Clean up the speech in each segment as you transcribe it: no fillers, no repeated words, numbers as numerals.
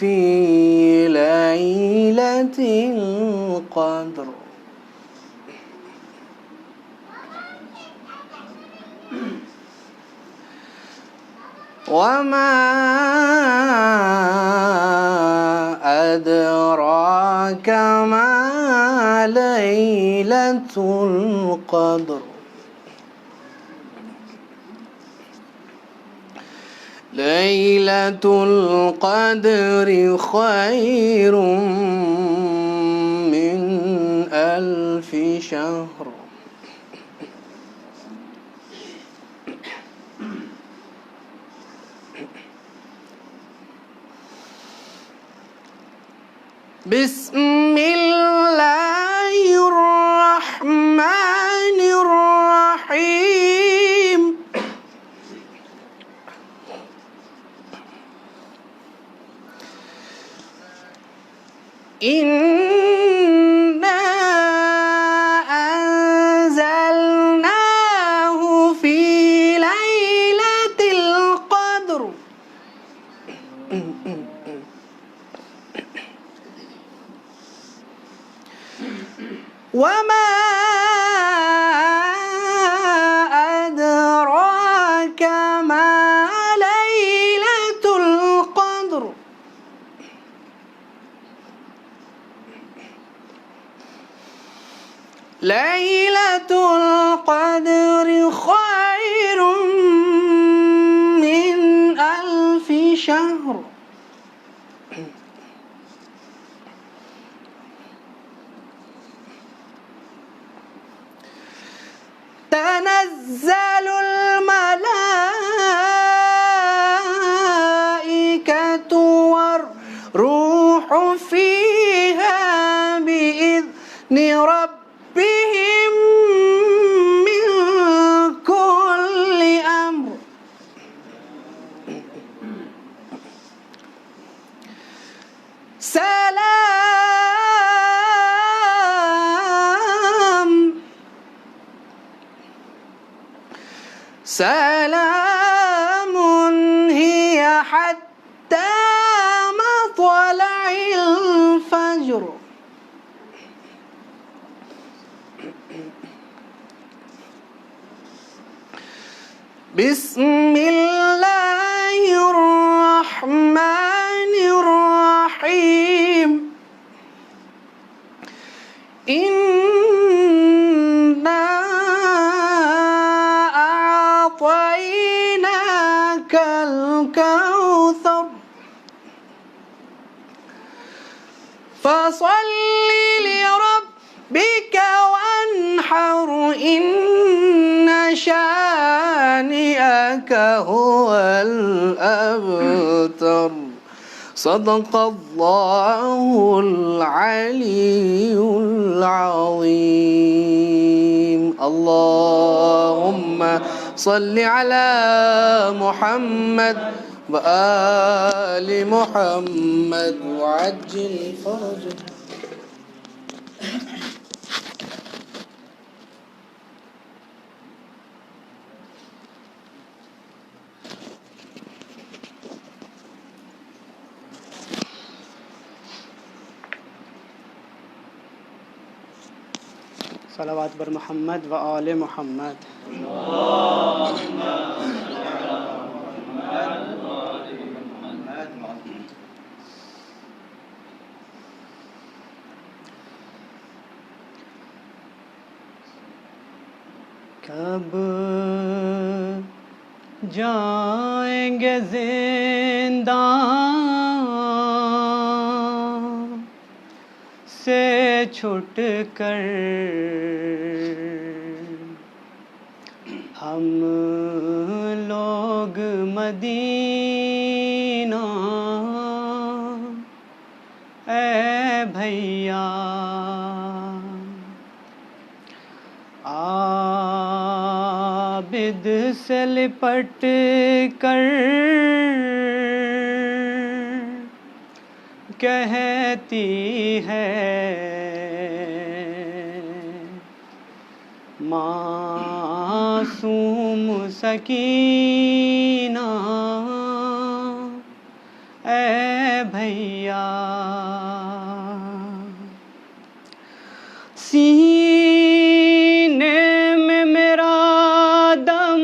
في ليلة القدر. وما أدراك ما ليلة القدر. ليلة القدر خير من 1000 شهر. بسم الله الرحمن الرحيم. إنا أنزلناه في ليلة القدر. وما أدراك ما ليلة القدر. ليلة القدر خير من 1000 شهر. تنزل الملائكة والروح فيها بإذن ربهم من كل أمر. سلام هي حتى مطلع الفجر. بسم الله الرحمن الرحيم. إنا أعطيناك الكوثر فصل لربك وانحر إن شانئك هو الأبتر. صدق الله العلي العظيم. اللهم صل على محمد وآل محمد وعجل فرجه. صلوات بر محمد و آل محمد. کب جائیں گے زندان سے چھٹ کر ہم لوگ مدینہ اے بھیا عابد سے لپٹ کر کہتی ہے معصوم سکینہ اے بھیا بھیا سینے میں میرا دم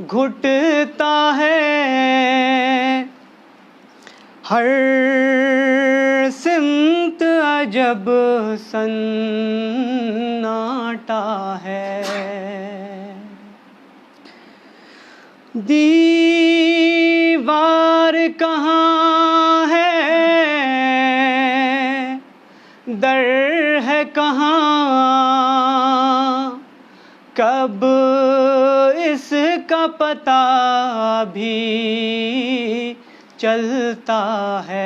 گھٹتا ہے ہر سمت عجب سناٹا ہے دیوار کہاں ہے در ہے کہاں کب اس کا پتہ بھی چلتا ہے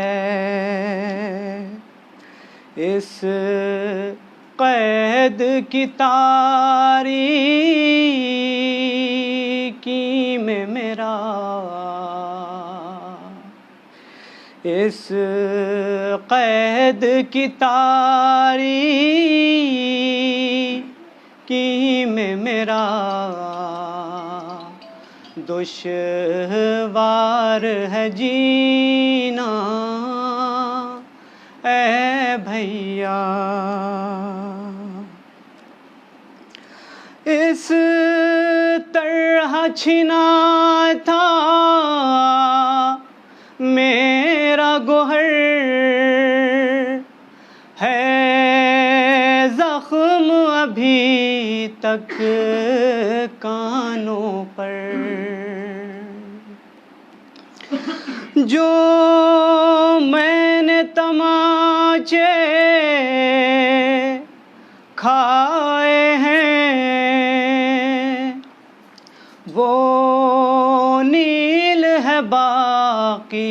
اس قید کی تاریکی میں میرا اس قید کی تاریکی میں میرا دشوار ہے جینا اے بھیا اس طرح چھنا تھا میرا گوہر ہے زخم ابھی تک کانوں پر جو میں نے تماچے کھائے ہیں وہ نیل ہے باقی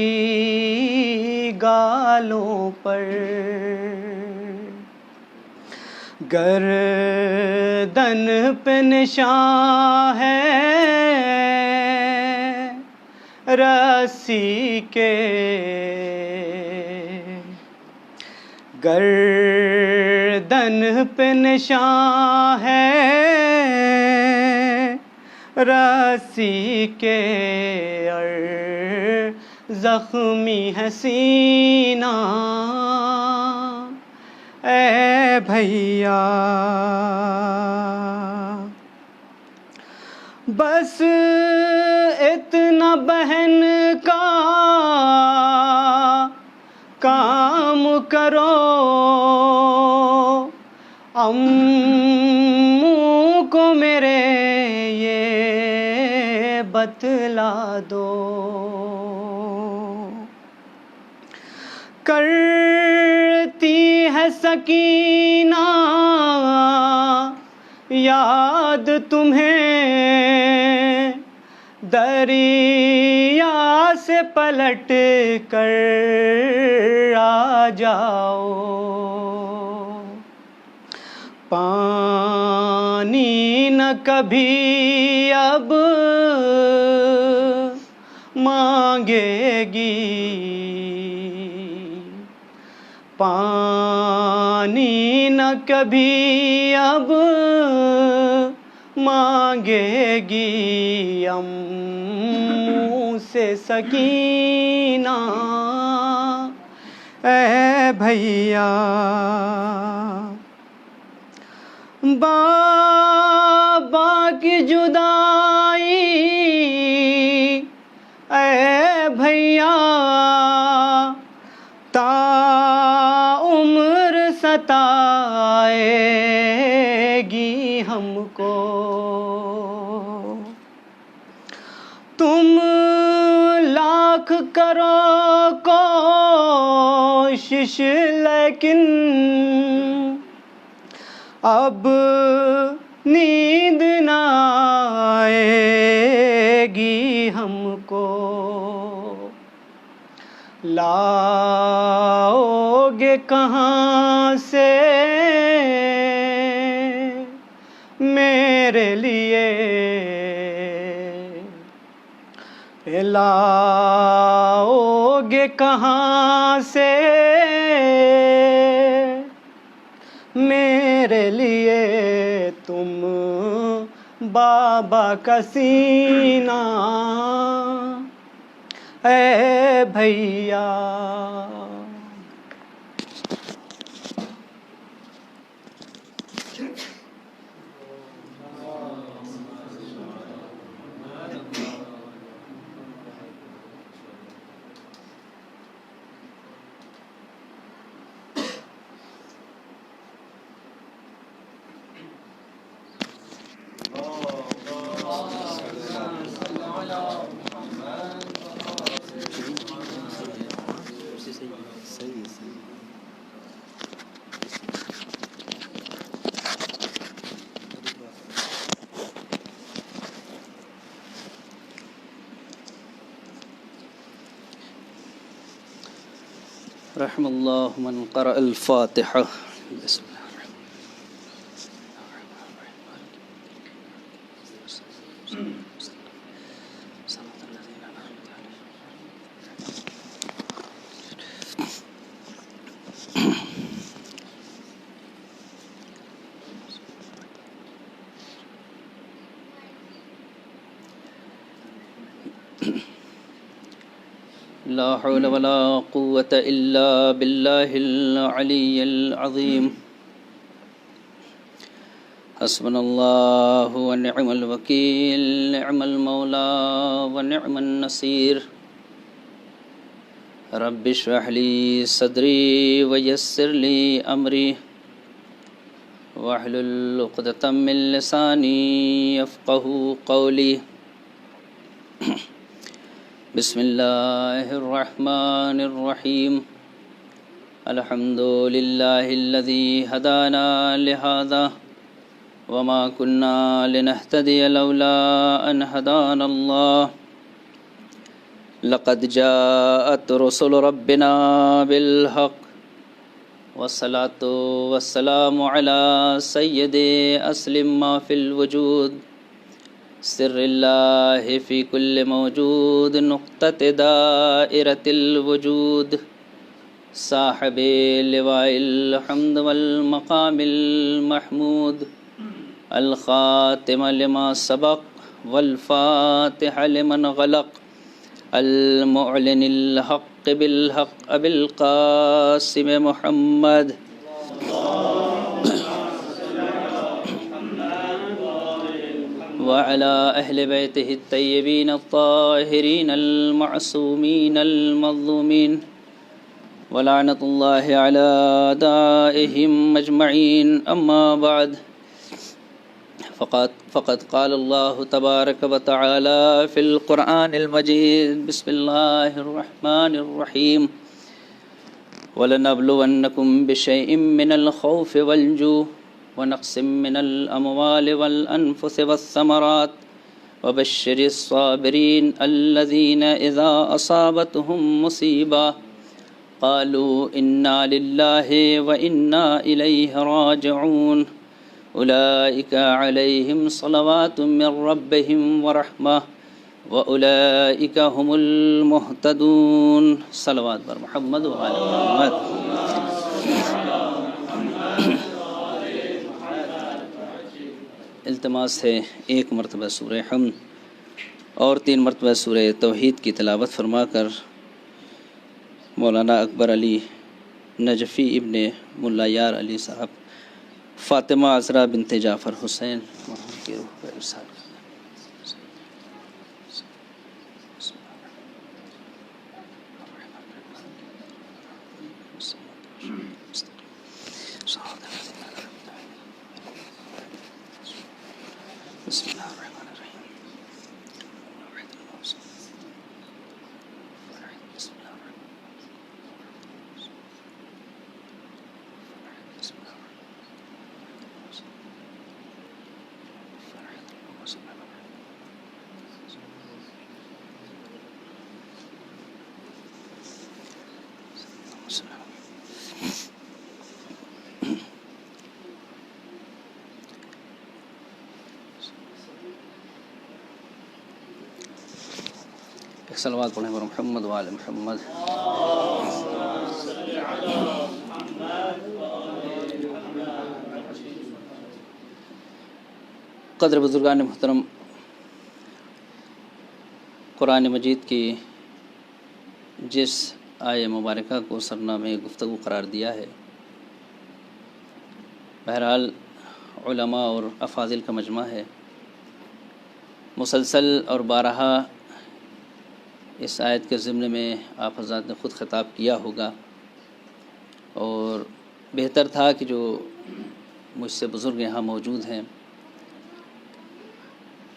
گالوں پر گردن پہ نشان ہے رسی کے گردن پہ نشان ہے رسی کے اور زخمی ہے سینہ اے بھیا بس اتنا بہن کا کام کرو امّوں کو میرے یہ بتلا دو کرتی ہے سکینہ یاد تمہیں دریا سے پلٹ کر آ جاؤ پانی نہ کبھی اب مانگے گی پانی نہ کبھی اب مانگے گی امّوں سے سکینہ اے بھیا بابا کی جدائی اے بھیا تا عمر ستائے گی ہم کو تم لاکھ کرو کوشش لیکن اب نیند نہ آئے گی ہم کو لاؤ گے کہاں سے میرے لیے لاؤ گے کہاں سے میرے لیے تم بابا کا سینہ اے بھیا. رحم اللہ من قرأ الفاتحہ. بسم اللہ. لا حول ولا قوة إلا بالله العلي العظيم. حسبنا الله ونعم الوكيل، نعم المولى ونعم النصير. رب اشرح لي صدري ويسر لي أمري واحلل عقدة من لساني يفقهوا قولي. بسم الله الرحمن الرحيم. الحمد لله الذي هدانا لهذا وما كنا لنهتدي لولا أن هدانا الله. لقد جاءت رسل ربنا بالحق والصلاة والسلام على سيد أسلم ما في الوجود، سر الله في كل موجود، نقطة دائرة الوجود، صاحب لواء الحمد والمقام المحمود، الخاتم لما سبق والفاتح لمن غلق، المعلن الحق بالحق أبي القاسم محمد وعلى أهل بيته الطيبين الطاهرين المعصومين المظلومين، ولعنة الله على أعدائهم أجمعين. أما بعد، فقد قال الله تبارك وتعالى في القرآن المجيد. بسم الله الرحمن الرحيم. وَلَنَبْلُوَنَّكُمْ بِشَيْءٍ مِّنَ الْخَوْفِ وَالْجُوعِ ونقص من الأموال والأنفس والثمرات وبشر الصابرين الذين إذا أصابتهم مصيبة قالوا إنا لله وإنا إليه راجعون. أولئك عليهم صلوات من ربهم ورحمة وأولئك هم المهتدون. صلوات بر محمد وعلى محمد. التماس ہے ایک مرتبہ سورہ حمد اور 3 مرتبہ سورہ توحید کی تلاوت فرما کر مولانا اکبر علی نجفی ابن ملا یار علی صاحب فاطمہ عذرا بنت جعفر حسین کی روح پر ارسال کرنا. بسم اللہ الرحمن الرحیم. ایک صلوات پڑھیں پر محمد وآل محمد. قدر بزرگان محترم، قرآن مجید کی جس آیہ مبارکہ کو سرنامہ گفتگو قرار دیا ہے، بہرحال علماء اور افاضل کا مجمع ہے، مسلسل اور بارہا اس آیت کے ضمن میں آپ حضرات نے خود خطاب کیا ہوگا، اور بہتر تھا کہ جو مجھ سے بزرگ یہاں موجود ہیں،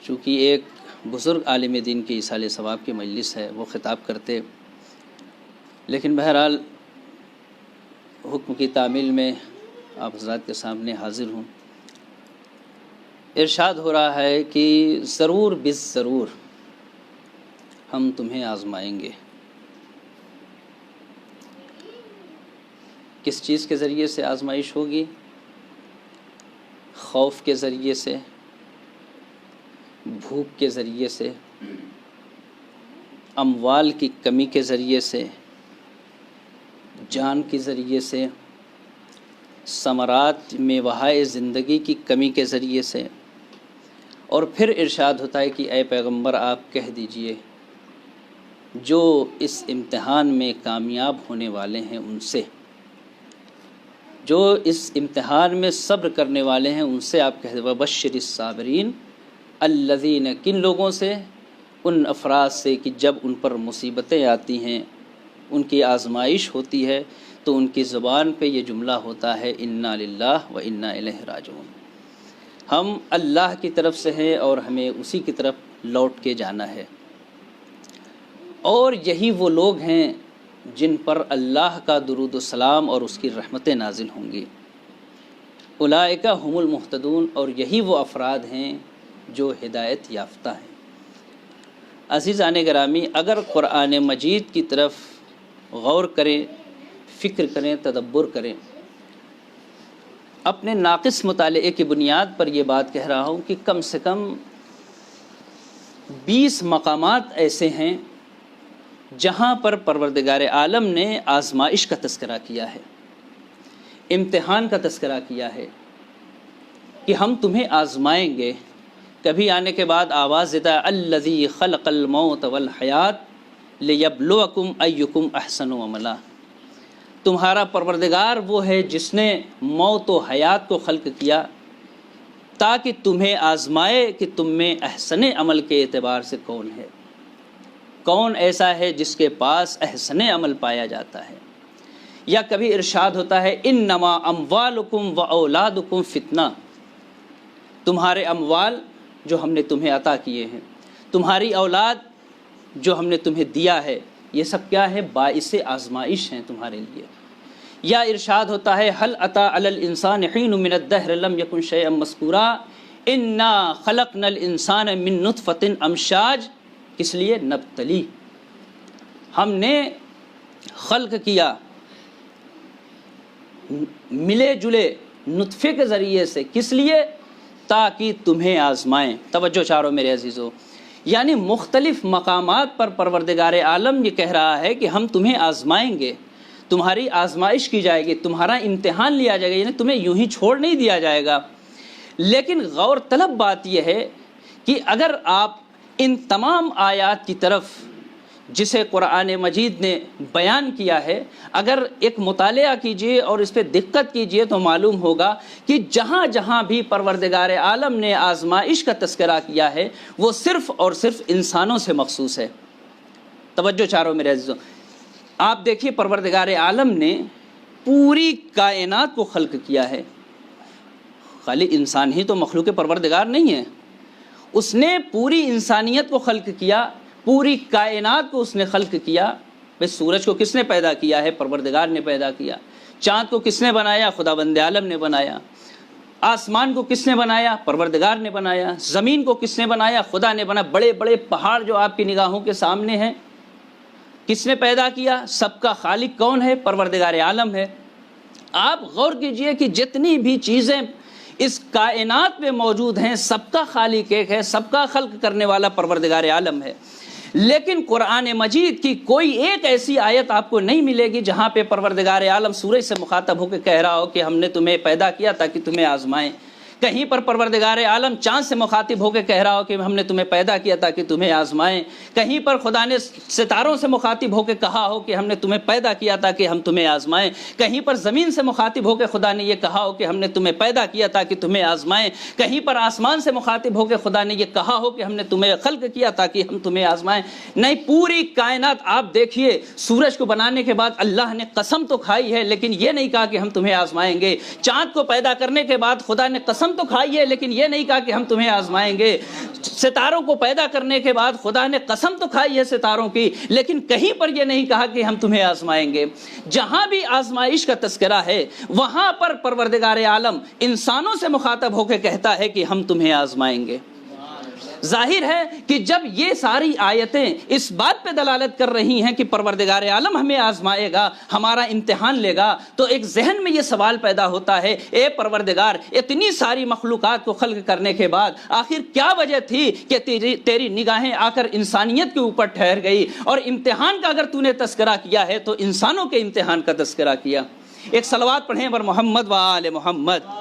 چونکہ ایک بزرگ عالم دین کی ایصال ثواب کی مجلس ہے، وہ خطاب کرتے، لیکن بہرحال حکم کی تعمیل میں آپ حضرات کے سامنے حاضر ہوں۔ ارشاد ہو رہا ہے کہ ضرور بالضرور ہم تمہیں آزمائیں گے۔ کس چیز کے ذریعے سے آزمائش ہوگی؟ خوف کے ذریعے سے، بھوک کے ذریعے سے، اموال کی کمی کے ذریعے سے، جان کے ذریعے سے، ثمرات میوہائے زندگی کی کمی کے ذریعے سے، اور پھر ارشاد ہوتا ہے کہ اے پیغمبر آپ کہہ دیجئے جو اس امتحان میں کامیاب ہونے والے ہیں ان سے، جو اس امتحان میں صبر کرنے والے ہیں ان سے آپ کہہ دیں وبشر الصابرین الذین، کن لوگوں سے؟ ان افراد سے کہ جب ان پر مصیبتیں آتی ہیں، ان کی آزمائش ہوتی ہے تو ان کی زبان پہ یہ جملہ ہوتا ہے انا للہ و انا الیہ راجعون، ہم اللہ کی طرف سے ہیں اور ہمیں اسی کی طرف لوٹ کے جانا ہے۔ اور یہی وہ لوگ ہیں جن پر اللہ کا درود و سلام اور اس کی رحمتیں نازل ہوں گی، اولئک هم المہتدون، اور یہی وہ افراد ہیں جو ہدایت یافتہ ہیں۔ عزیزان گرامی، اگر قرآن مجید کی طرف غور کریں، فکر کریں، تدبر کریں، اپنے ناقص مطالعے کی بنیاد پر یہ بات کہہ رہا ہوں کہ کم سے کم 20 مقامات ایسے ہیں جہاں پر پروردگار عالم نے آزمائش کا تذکرہ کیا ہے، امتحان کا تذکرہ کیا ہے کہ ہم تمہیں آزمائیں گے۔ کبھی آنے کے بعد آواز دیتا ہے الذی خلق الموت والحیات لیبلوکم ایکم احسن عملا، تمہارا پروردگار وہ ہے جس نے موت و حیات کو خلق کیا تاکہ تمہیں آزمائے کہ تم میں احسن عمل کے اعتبار سے کون ہے، کون ایسا ہے جس کے پاس احسن عمل پایا جاتا ہے۔ یا کبھی ارشاد ہوتا ہے انما اموالکم و اولادکم فتنہ، تمہارے اموال جو ہم نے تمہیں عطا کیے ہیں، تمہاری اولاد جو ہم نے تمہیں دیا ہے، یہ سب کیا ہے؟ باعث آزمائش ہیں تمہارے لیے۔ یا ارشاد ہوتا ہے هل اتى على الانسان حين من الدهر لم يكن شيئا مذكورا انا خلقنا الانسان من نطفة امشاج، کس لیے؟ نبتلی، ہم نے خلق کیا ملے جلے نطفے کے ذریعے سے، کس لیے؟ تاکہ تمہیں آزمائیں۔ توجہ چاروں میرے عزیزو، یعنی مختلف مقامات پر پروردگار عالم یہ کہہ رہا ہے کہ ہم تمہیں آزمائیں گے، تمہاری آزمائش کی جائے گی، تمہارا امتحان لیا جائے گا، یعنی تمہیں یوں ہی چھوڑ نہیں دیا جائے گا۔ لیکن غور طلب بات یہ ہے کہ اگر آپ ان تمام آیات کی طرف جسے قرآن مجید نے بیان کیا ہے اگر ایک مطالعہ کیجئے اور اس پہ دقت کیجئے تو معلوم ہوگا کہ جہاں جہاں بھی پروردگار عالم نے آزمائش کا تذکرہ کیا ہے وہ صرف اور صرف انسانوں سے مخصوص ہے۔ توجہ چاروں میرے عزیزوں، آپ دیکھیے پروردگار عالم نے پوری کائنات کو خلق کیا ہے، خالی انسان ہی تو مخلوق پروردگار نہیں ہے، اس نے پوری انسانیت کو خلق کیا، پوری کائنات کو اس نے خلق کیا۔ بھئی سورج کو کس نے پیدا کیا ہے؟ پروردگار نے پیدا کیا۔ چاند کو کس نے بنایا؟ خداوند عالم نے بنایا۔ آسمان کو کس نے بنایا؟ پروردگار نے بنایا۔ زمین کو کس نے بنایا؟ خدا نے بنایا۔ بڑے بڑے پہاڑ جو آپ کی نگاہوں کے سامنے ہیں کس نے پیدا کیا؟ سب کا خالق کون ہے؟ پروردگار عالم ہے۔ آپ غور کیجئے کہ جتنی بھی چیزیں اس کائنات میں موجود ہیں سب کا خالق ایک ہے، سب کا خلق کرنے والا پروردگار عالم ہے۔ لیکن قرآن مجید کی کوئی ایک ایسی آیت آپ کو نہیں ملے گی جہاں پہ پروردگار عالم سورج سے مخاطب ہو کے کہہ رہا ہو کہ ہم نے تمہیں پیدا کیا تاکہ تمہیں آزمائیں، کہیں پر پروردگار عالم چاند سے مخاطب ہو کے کہہ رہا ہو کہ ہم نے تمہیں پیدا کیا تاکہ تمہیں آزمائیں، کہیں پر خدا نے ستاروں سے مخاطب ہو کے کہا ہو کہ ہم نے تمہیں پیدا کیا تاکہ ہم تمہیں آزمائیں، کہیں پر زمین سے مخاطب ہو کے خدا نے یہ کہا ہو کہ ہم نے تمہیں پیدا کیا تاکہ تمہیں آزمائیں، کہیں پر آسمان سے مخاطب ہو کے خدا نے یہ کہا ہو کہ ہم نے تمہیں خلق کیا تاکہ ہم تمہیں آزمائیں۔ نہیں، پوری کائنات آپ دیکھیے، سورج کو بنانے کے بعد اللہ نے قسم تو کھائی ہے لیکن یہ نہیں کہا کہ ہم تمہیں آزمائیں گے، چاند کو پیدا کرنے کے بعد خدا نے قسم تو کھائی ہے لیکن یہ نہیں کہا کہ ہم تمہیں آزمائیں گے، ستاروں کو پیدا کرنے کے بعد خدا نے قسم تو کھائی ہے ستاروں کی لیکن کہیں پر یہ نہیں کہا کہ ہم تمہیں آزمائیں گے۔ جہاں بھی آزمائش کا تذکرہ ہے وہاں پر پروردگار عالم انسانوں سے مخاطب ہو کے کہتا ہے کہ ہم تمہیں آزمائیں گے۔ ظاہر ہے کہ جب یہ ساری آیتیں اس بات پہ دلالت کر رہی ہیں کہ پروردگار عالم ہمیں آزمائے گا، ہمارا امتحان لے گا، تو ایک ذہن میں یہ سوال پیدا ہوتا ہے، اے پروردگار، اتنی ساری مخلوقات کو خلق کرنے کے بعد آخر کیا وجہ تھی کہ تیری نگاہیں آ کر انسانیت کے اوپر ٹھہر گئی، اور امتحان کا اگر تو نے تذکرہ کیا ہے تو انسانوں کے امتحان کا تذکرہ کیا۔ ایک صلوات پڑھیں بر محمد و آل محمد۔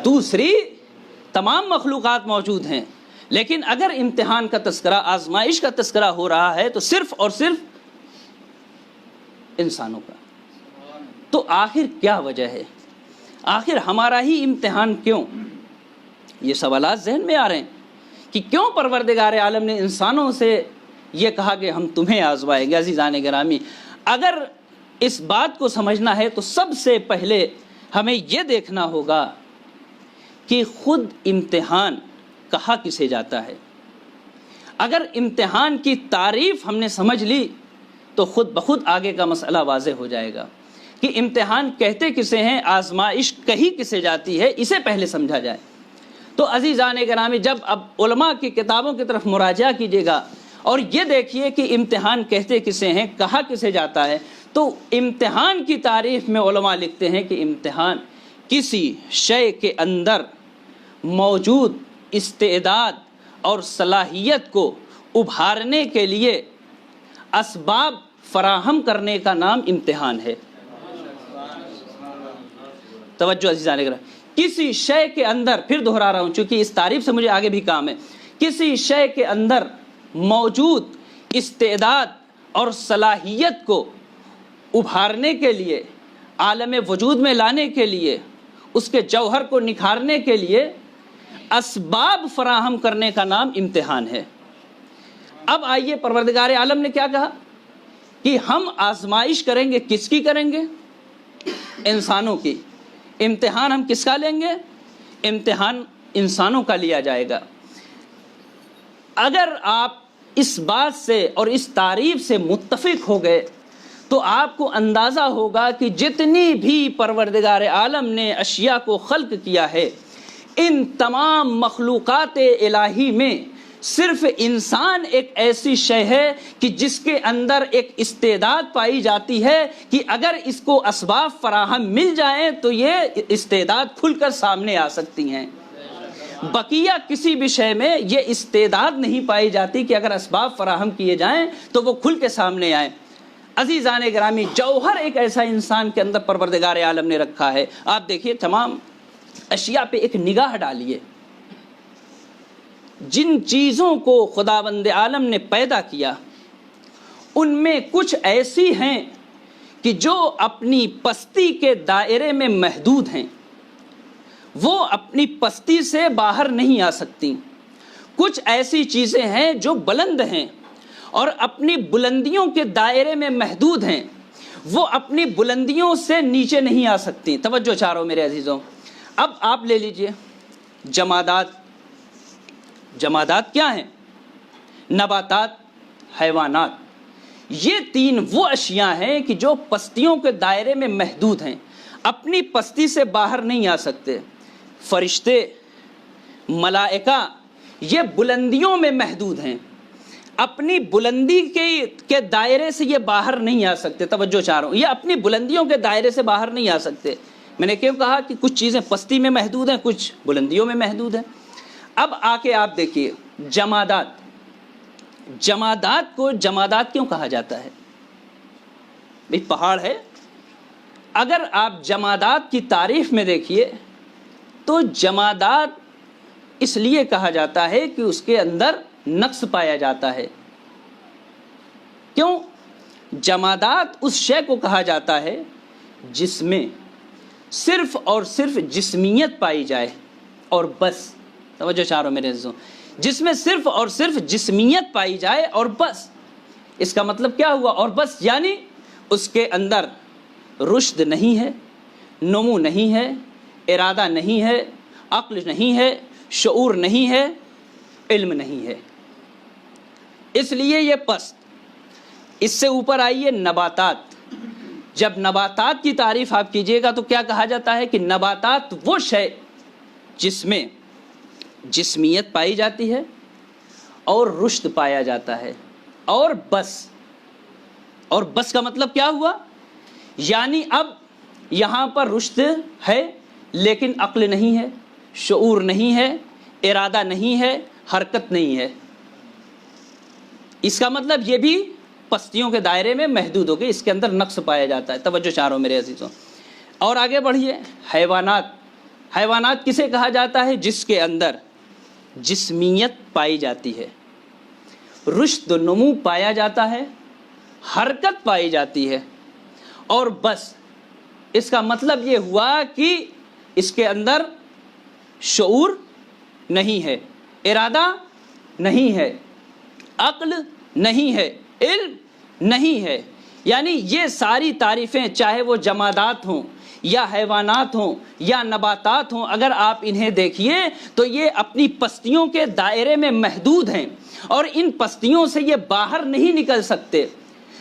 دوسری تمام مخلوقات موجود ہیں لیکن اگر امتحان کا تذکرہ، آزمائش کا تذکرہ ہو رہا ہے تو صرف اور صرف انسانوں کا۔ تو آخر کیا وجہ ہے؟ آخر ہمارا ہی امتحان کیوں؟ یہ سوالات ذہن میں آ رہے ہیں کہ کیوں پروردگار عالم نے انسانوں سے یہ کہا کہ ہم تمہیں آزمائیں گے۔ عزیزان گرامی، اگر اس بات کو سمجھنا ہے تو سب سے پہلے ہمیں یہ دیکھنا ہوگا کہ خود امتحان کہا کسے جاتا ہے۔ اگر امتحان کی تعریف ہم نے سمجھ لی تو خود بخود آگے کا مسئلہ واضح ہو جائے گا کہ امتحان کہتے کسے ہیں، آزمائش کہی کسے جاتی ہے، اسے پہلے سمجھا جائے۔ تو عزیزان گرامی، جب اب علماء کی کتابوں کی طرف مراجعہ کیجیے گا اور یہ دیکھیے کہ امتحان کہتے کسے ہیں، کہا کسے جاتا ہے، تو امتحان کی تعریف میں علماء لکھتے ہیں کہ امتحان کسی شے کے اندر موجود استعداد اور صلاحیت کو ابھارنے کے لیے اسباب فراہم کرنے کا نام امتحان ہے۔ توجہ عزیزان گرامی، کسی شے کے اندر، پھر دہرا رہا ہوں چونکہ اس تعریف سے مجھے آگے بھی کام ہے، کسی شے کے اندر موجود استعداد اور صلاحیت کو ابھارنے کے لیے، عالم وجود میں لانے کے لیے، اس کے جوہر کو نکھارنے کے لیے اسباب فراہم کرنے کا نام امتحان ہے۔ اب آئیے، پروردگار عالم نے کیا کہا کہ ہم آزمائش کریں گے، کس کی کریں گے؟ انسانوں کی۔ امتحان ہم کس کا لیں گے؟ امتحان انسانوں کا لیا جائے گا۔ اگر آپ اس بات سے اور اس تعریف سے متفق ہو گئے تو آپ کو اندازہ ہوگا کہ جتنی بھی پروردگار عالم نے اشیاء کو خلق کیا ہے، ان تمام مخلوقات الہی میں صرف انسان ایک ایسی شے ہے کہ جس کے اندر ایک استعداد پائی جاتی ہے کہ اگر اس کو اسباب فراہم مل جائیں تو یہ استعداد کھل کر سامنے آ سکتی ہیں۔ بقیہ کسی بھی شے میں یہ استعداد نہیں پائی جاتی کہ اگر اسباب فراہم کیے جائیں تو وہ کھل کے سامنے آئیں۔ عزیزان گرامی، جوہر ایک ایسا انسان کے اندر پروردگار عالم نے رکھا ہے۔ آپ دیکھیے، تمام اشیاء پہ ایک نگاہ ڈالیے، جن چیزوں کو خداوند عالم نے پیدا کیا ان میں کچھ ایسی ہیں کہ جو اپنی پستی کے دائرے میں محدود ہیں، وہ اپنی پستی سے باہر نہیں آ سکتی۔ کچھ ایسی چیزیں ہیں جو بلند ہیں اور اپنی بلندیوں کے دائرے میں محدود ہیں، وہ اپنی بلندیوں سے نیچے نہیں آ سکتی۔ توجہ چاروں میرے عزیزوں، اب آپ لے لیجئے جمادات۔ جمادات کیا ہیں؟ نباتات، حیوانات۔ یہ تین وہ اشیاء ہیں کہ جو پستیوں کے دائرے میں محدود ہیں، اپنی پستی سے باہر نہیں آ سکتے۔ فرشتے، ملائکہ، یہ بلندیوں میں محدود ہیں، اپنی بلندی کے دائرے سے یہ باہر نہیں آ سکتے۔ توجہ چاہوں، یہ اپنی بلندیوں کے دائرے سے باہر نہیں آ سکتے۔ میں نے کیوں کہا کہ کچھ چیزیں پستی میں محدود ہیں، کچھ بلندیوں میں محدود ہیں۔ اب آ کے آپ دیکھیے جمادات۔ جمادات کو جمادات کیوں کہا جاتا ہے؟ بھئی پہاڑ ہے، اگر آپ جمادات کی تعریف میں دیکھیے تو جمادات اس لیے کہا جاتا ہے کہ اس کے اندر نقص پایا جاتا ہے. کیوں؟ جمادات اس شے کو کہا جاتا ہے جس میں صرف اور صرف جسمیت پائی جائے اور بس. توجہ چاروں میرے عزیزوں، جس میں صرف اور صرف جسمیت پائی جائے اور بس. اس کا مطلب کیا ہوا؟ اور بس یعنی اس کے اندر رشد نہیں ہے، نمو نہیں ہے، ارادہ نہیں ہے، عقل نہیں ہے، شعور نہیں ہے، علم نہیں ہے. اس لیے یہ پست. اس سے اوپر آئیے نباتات. جب نباتات کی تعریف آپ کیجئے گا تو کیا کہا جاتا ہے کہ نباتات وہ شے جس میں جسمیت پائی جاتی ہے اور رشد پایا جاتا ہے اور بس. اور بس کا مطلب کیا ہوا؟ یعنی اب یہاں پر رشد ہے لیکن عقل نہیں ہے، شعور نہیں ہے، ارادہ نہیں ہے، حرکت نہیں ہے. اس کا مطلب یہ بھی پستیوں کے دائرے میں محدود ہو گئی، اس کے اندر نقص پایا جاتا ہے. توجہ چاروں میرے عزیزوں. اور آگے بڑھیے. حیوانات. حیوانات کسے کہا جاتا ہے؟ جس کے اندر جسمیت پائی جاتی ہے، رشد و نمو پایا جاتا ہے، حرکت پائی جاتی ہے اور بس. اس کا مطلب یہ ہوا کہ اس کے اندر شعور نہیں ہے، ارادہ نہیں ہے، عقل نہیں ہے، علم نہیں ہے. یعنی یہ ساری تعریفیں چاہے وہ جمادات ہوں یا حیوانات ہوں یا نباتات ہوں، اگر آپ انہیں دیکھیے تو یہ اپنی پستیوں کے دائرے میں محدود ہیں اور ان پستیوں سے یہ باہر نہیں نکل سکتے.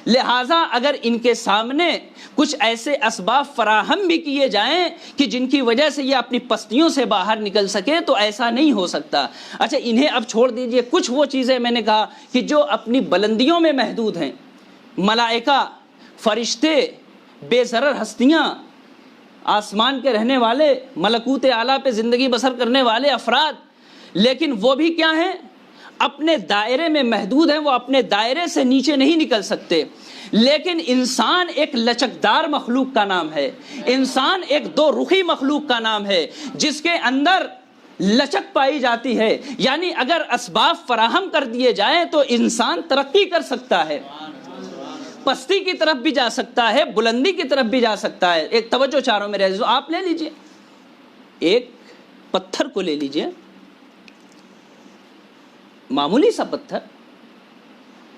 لہٰذا اگر ان کے سامنے کچھ ایسے اسباب فراہم بھی کیے جائیں کہ جن کی وجہ سے یہ اپنی پستیوں سے باہر نکل سکے تو ایسا نہیں ہو سکتا. اچھا انہیں اب چھوڑ دیجئے. کچھ وہ چیزیں میں نے کہا کہ جو اپنی بلندیوں میں محدود ہیں، ملائکہ، فرشتے، بے ضرر ہستیاں، آسمان کے رہنے والے، ملکوت اعلیٰ پہ زندگی بسر کرنے والے افراد، لیکن وہ بھی کیا ہیں؟ اپنے دائرے میں محدود ہیں، وہ اپنے دائرے سے نیچے نہیں نکل سکتے. لیکن انسان ایک لچکدار مخلوق کا نام ہے، انسان ایک دو رخی مخلوق کا نام ہے جس کے اندر لچک پائی جاتی ہے. یعنی اگر اسباب فراہم کر دیے جائیں تو انسان ترقی کر سکتا ہے، پستی کی طرف بھی جا سکتا ہے، بلندی کی طرف بھی جا سکتا ہے. ایک توجہ چاروں میرے عزیزو، آپ لے لیجئے ایک پتھر کو، لے لیجئے معمولی سا پتھر،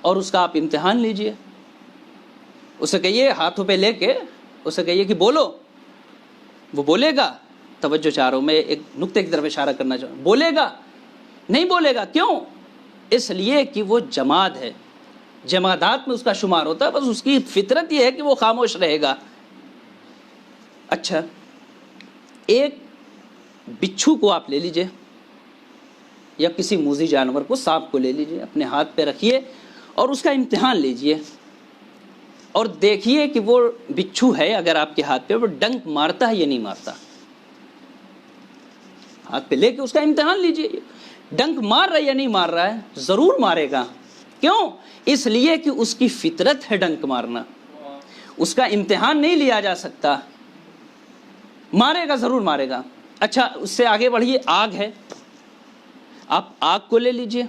اور اس کا آپ امتحان لیجئے. اسے کہیے ہاتھوں پہ لے کے اسے کہیے کہ بولو، وہ بولے گا؟ توجہ چاروں، میں ایک نقطے کی طرف اشارہ کرنا چاہوں. بولے گا؟ نہیں بولے گا. کیوں؟ اس لیے کہ وہ جماد ہے، جمادات میں اس کا شمار ہوتا ہے. بس اس کی فطرت یہ ہے کہ وہ خاموش رہے گا. اچھا ایک بچھو کو آپ لے لیجئے یا کسی موذی جانور کو، سانپ کو لے لیجئے، اپنے ہاتھ پہ رکھیے اور اس کا امتحان لیجئے اور دیکھیے کہ وہ بچھو ہے اگر آپ کے ہاتھ پہ، وہ ڈنک مارتا ہے یا نہیں مارتا. ہاتھ پہ لے کے اس کا امتحان لیجئے، ڈنک مار رہا ہے یا نہیں مار رہا ہے؟ ضرور مارے گا. کیوں؟ اس لیے کہ اس کی فطرت ہے ڈنک مارنا، اس کا امتحان نہیں لیا جا سکتا. مارے گا، ضرور مارے گا. اچھا اس سے آگے بڑھیے. آگ ہے، آپ آگ کو لے لیجئے،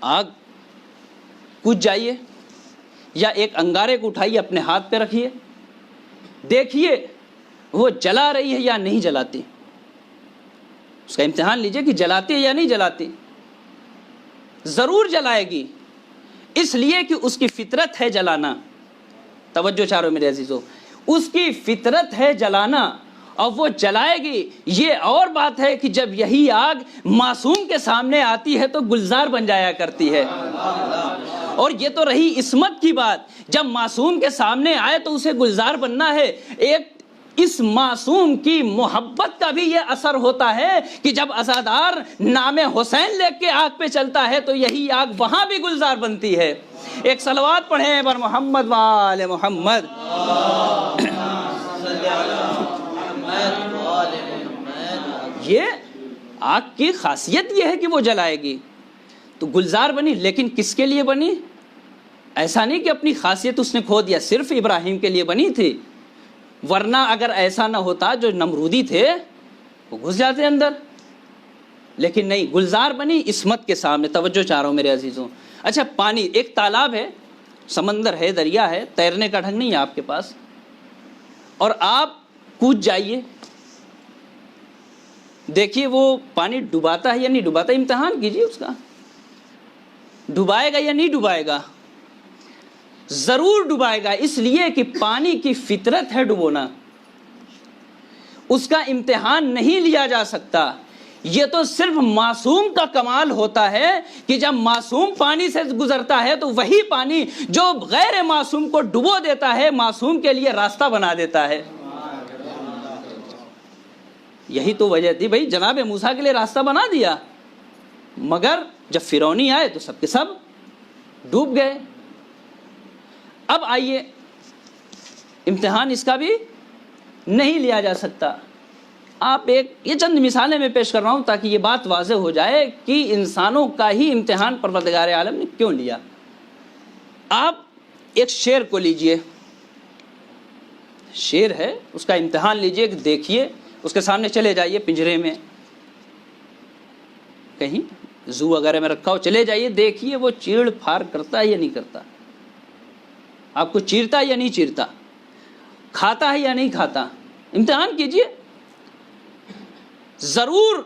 آگ کود جائیے یا ایک انگارے کو اٹھائیے، اپنے ہاتھ پہ رکھیے، دیکھیے وہ جلا رہی ہے یا نہیں جلاتی. اس کا امتحان لیجئے کہ جلاتی ہے یا نہیں جلاتی. ضرور جلائے گی، اس لیے کہ اس کی فطرت ہے جلانا. توجہ چاروں میرے عزیزو، اس کی فطرت ہے جلانا اور وہ جلائے گی. یہ اور بات ہے کہ جب یہی آگ معصوم کے سامنے آتی ہے تو گلزار بن جایا کرتی ہے. اور یہ تو رہی عصمت کی بات، جب معصوم کے سامنے آئے تو اسے گلزار بننا ہے. ایک اس معصوم کی محبت کا بھی یہ اثر ہوتا ہے کہ جب عزادار نام حسین لے کے آگ پہ چلتا ہے تو یہی آگ وہاں بھی گلزار بنتی ہے. ایک صلوات پڑھیں بر محمد وآل محمد. یہ آگ کی خاصیت یہ ہے کہ وہ جلائے گی. تو گلزار بنی، لیکن کس کے لیے بنی؟ ایسا نہیں کہ اپنی خاصیت اس نے کھو دیا، صرف ابراہیم کے لیے بنی تھی. ورنہ اگر ایسا نہ ہوتا جو نمرودی تھے وہ گھس جاتے اندر، لیکن نہیں، گلزار بنی عصمت کے سامنے۔ توجہ چاہ رہا ہوں میرے عزیزوں۔ اچھا، پانی، ایک تالاب ہے، سمندر ہے، دریا ہے، تیرنے کا ڈھنگ نہیں ہے آپ کے پاس، اور آپ کود جائیے، دیکھیے وہ پانی ڈباتا ہے یا نہیں ڈباتا، امتحان کیجیے اس کا، ڈبائے گا یا نہیں ڈبائے گا؟ ضرور ڈبائے گا، اس لیے کہ پانی کی فطرت ہے ڈبونا، اس کا امتحان نہیں لیا جا سکتا۔ یہ تو صرف معصوم کا کمال ہوتا ہے کہ جب معصوم پانی سے گزرتا ہے تو وہی پانی جو غیر معصوم کو ڈبو دیتا ہے معصوم کے لیے راستہ بنا دیتا ہے۔ یہی تو وجہ تھی بھائی، جناب موسیٰ کے لیے راستہ بنا دیا، مگر جب فرعونی آئے تو سب کے سب ڈوب گئے۔ اب آئیے، امتحان اس کا بھی نہیں لیا جا سکتا۔ آپ یہ چند مثالیں میں پیش کر رہا ہوں تاکہ یہ بات واضح ہو جائے کہ انسانوں کا ہی امتحان پروردگار عالم نے کیوں لیا۔ آپ ایک شیر کو لیجئے، شیر ہے، اس کا امتحان لیجئے، کہ دیکھیے، اس کے سامنے چلے جائیے، پنجرے میں کہیں زو وغیرہ میں رکھا ہو، چلے جائیے، دیکھیے وہ چیڑ پھاڑ کرتا ہے یا نہیں کرتا، آپ کو چیرتا ہے یا نہیں چیرتا، کھاتا ہے یا نہیں کھاتا، امتحان کیجئے، ضرور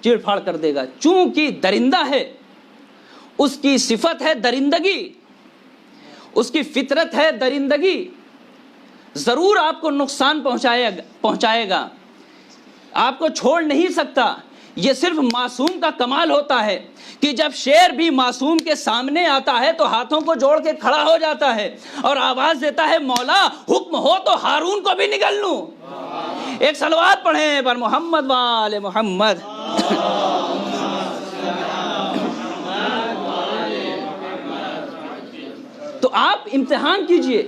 چیڑ پھاڑ کر دے گا، چونکہ درندہ ہے، اس کی صفت ہے درندگی، اس کی فطرت ہے درندگی، ضرور آپ کو نقصان پہنچائے گا، آپ کو چھوڑ نہیں سکتا۔ یہ صرف معصوم کا کمال ہوتا ہے کہ جب شیر بھی معصوم کے سامنے آتا ہے تو ہاتھوں کو جوڑ کے کھڑا ہو جاتا ہے اور آواز دیتا ہے، مولا حکم ہو تو ہارون کو بھی نگل لوں۔ ایک صلوات پڑھیں بر محمد وآل محمد۔ تو آپ امتحان کیجئے،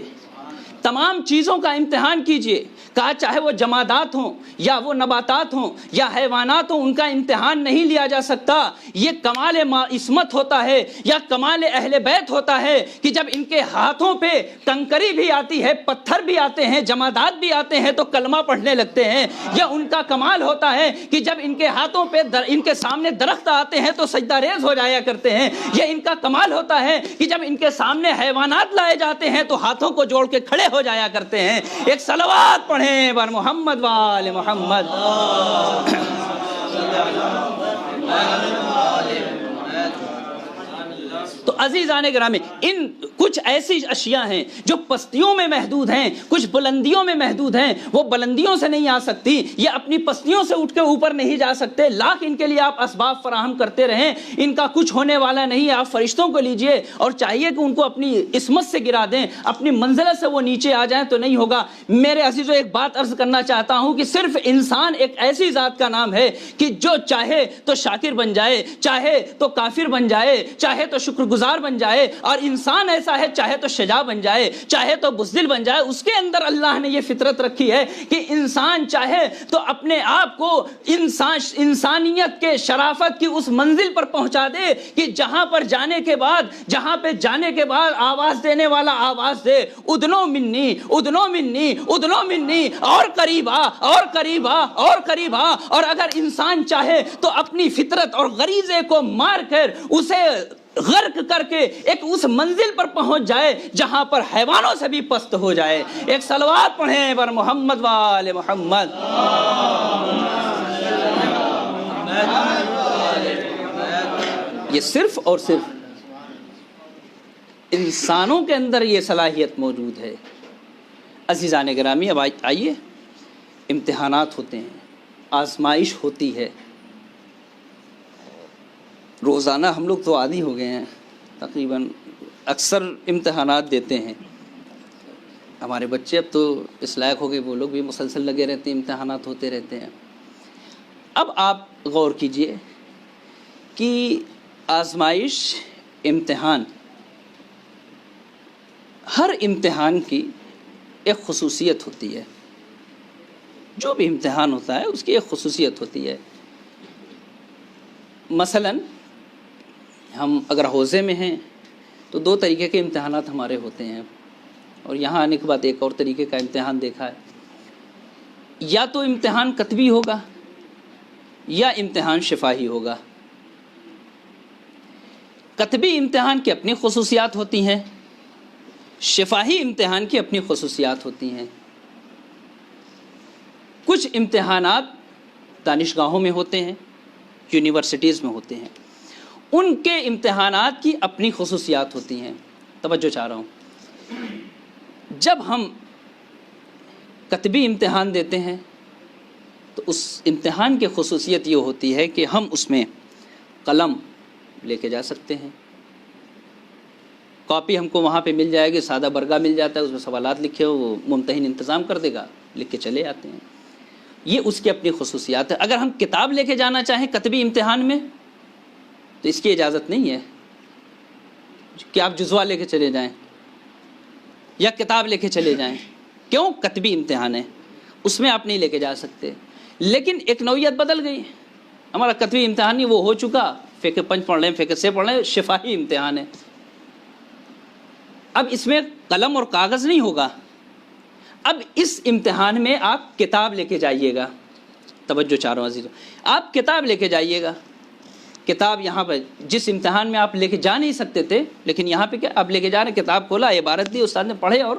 تمام چیزوں کا امتحان کیجئے، کہا چاہے وہ جمادات ہوں یا وہ نباتات ہوں یا حیوانات ہوں، ان کا امتحان نہیں لیا جا سکتا۔ یہ کمال عصمت ہوتا ہے یا کمال اہل بیت ہوتا ہے کہ جب ان کے ہاتھوں پہ کنکری بھی آتی ہے، پتھر بھی آتے ہیں، جمادات بھی آتے ہیں تو کلمہ پڑھنے لگتے ہیں۔ یا ان کا کمال ہوتا ہے کہ جب ان کے ہاتھوں پہ ان کے سامنے درخت آتے ہیں تو سجدہ ریز ہو جایا کرتے ہیں۔ یہ ان کا کمال ہوتا ہے کہ جب ان کے سامنے حیوانات لائے جاتے ہیں تو ہاتھوں کو جوڑ کے کھڑے ہو جایا کرتے ہیں۔ ایک صلوات پڑھیں بر محمد وآل محمد۔ تو عزیزان گرامی، ان کچھ ایسی اشیاء ہیں جو پستیوں میں محدود ہیں، کچھ بلندیوں میں محدود ہیں، وہ بلندیوں سے نہیں آ سکتی، یہ اپنی پستیوں سے اٹھ کے اوپر نہیں جا سکتے، لاکھ ان کے لیے آپ اسباب فراہم کرتے رہیں، ان کا کچھ ہونے والا نہیں۔ آپ فرشتوں کو لیجئے اور چاہیے کہ ان کو اپنی عصمت سے گرا دیں، اپنی منزلت سے وہ نیچے آ جائیں، تو نہیں ہوگا۔ میرے عزیزو، ایک بات عرض کرنا چاہتا ہوں کہ صرف انسان ایک ایسی ذات کا نام ہے کہ جو چاہے تو شاکر بن جائے، چاہے تو کافر بن جائے، چاہے تو شکر گزار بن جائے، اور انسان ایسا ہے چاہے تو شجاع بن جائے، چاہے تو بزدل بن جائے۔ اس کے اندر اللہ نے یہ فطرت رکھی ہے کہ انسان چاہے تو اپنے آپ کو انسانیت کے شرافت کی اس منزل پر پہنچا دے کہ جہاں پہ جانے کے بعد آواز دینے والا آواز دے، ادنو منی ادنو منی ادنو منی، اور قریبا اور قریبا اور قریبا۔ اور اگر انسان چاہے تو اپنی فطرت اور غریزے کو مار کر اسے غرق کر کے ایک اس منزل پر پہنچ جائے جہاں پر حیوانوں سے بھی پست ہو جائے۔ ایک صلوات پڑھیں بر محمد وآل محمد۔ یہ صرف اور صرف انسانوں کے اندر یہ صلاحیت موجود ہے۔ عزیزان گرامی، اب آئیے، امتحانات ہوتے ہیں، آزمائش ہوتی ہے، روزانہ ہم لوگ تو عادی ہو گئے ہیں، تقریباً اکثر امتحانات دیتے ہیں۔ ہمارے بچے اب تو اس لائق ہو گئے، وہ لوگ بھی مسلسل لگے رہتے ہیں، امتحانات ہوتے رہتے ہیں۔ اب آپ غور کیجئے کہ آزمائش، امتحان، ہر امتحان کی ایک خصوصیت ہوتی ہے۔ جو بھی امتحان ہوتا ہے اس کی ایک خصوصیت ہوتی ہے۔ مثلاً ہم اگر حوزے میں ہیں تو دو طریقے کے امتحانات ہمارے ہوتے ہیں۔ اور یہاں آنے کے بعد ایک اور طریقے کا امتحان دیکھا ہے، یا تو امتحان کتبی ہوگا یا امتحان شفاہی ہوگا۔ کتبی امتحان کی اپنی خصوصیات ہوتی ہیں، شفاہی امتحان کی اپنی خصوصیات ہوتی ہیں۔ کچھ امتحانات دانشگاہوں میں ہوتے ہیں، یونیورسٹیز میں ہوتے ہیں، ان کے امتحانات کی اپنی خصوصیات ہوتی ہیں۔ توجہ چاہ رہا ہوں، جب ہم کتبی امتحان دیتے ہیں تو اس امتحان کی خصوصیت یہ ہوتی ہے کہ ہم اس میں قلم لے کے جا سکتے ہیں، کاپی ہم کو وہاں پہ مل جائے گی، سادہ برگا مل جاتا ہے، اس میں سوالات لکھے ہو، وہ ممتحن انتظام کر دے گا، لکھ کے چلے آتے ہیں۔ یہ اس کی اپنی خصوصیات ہے۔ اگر ہم کتاب لے کے جانا چاہیں کتبی امتحان میں تو اس کی اجازت نہیں ہے کہ آپ جزوہ لے کے چلے جائیں یا کتاب لے کے چلے جائیں۔ کیوں؟ کتبی امتحان ہے، اس میں آپ نہیں لے کے جا سکتے۔ لیکن ایک نوعیت بدل گئی، ہمارا کتبی امتحان نہیں، وہ ہو چکا، فقہ پنج پڑھ لیں، فقہ سے پڑھ لیں، شفاہی امتحان ہے۔ اب اس میں قلم اور کاغذ نہیں ہوگا، اب اس امتحان میں آپ کتاب لے کے جائیے گا۔ توجہ چاہ رہا ہوں عزیزو، آپ کتاب لے کے جائیے گا۔ کتاب یہاں پہ جس امتحان میں آپ لے کے جا نہیں سکتے تھے، لیکن یہاں پہ کیا آپ لے کے جا رہے ہیں، کتاب کھولا، عبارت دی، استاد نے پڑھے اور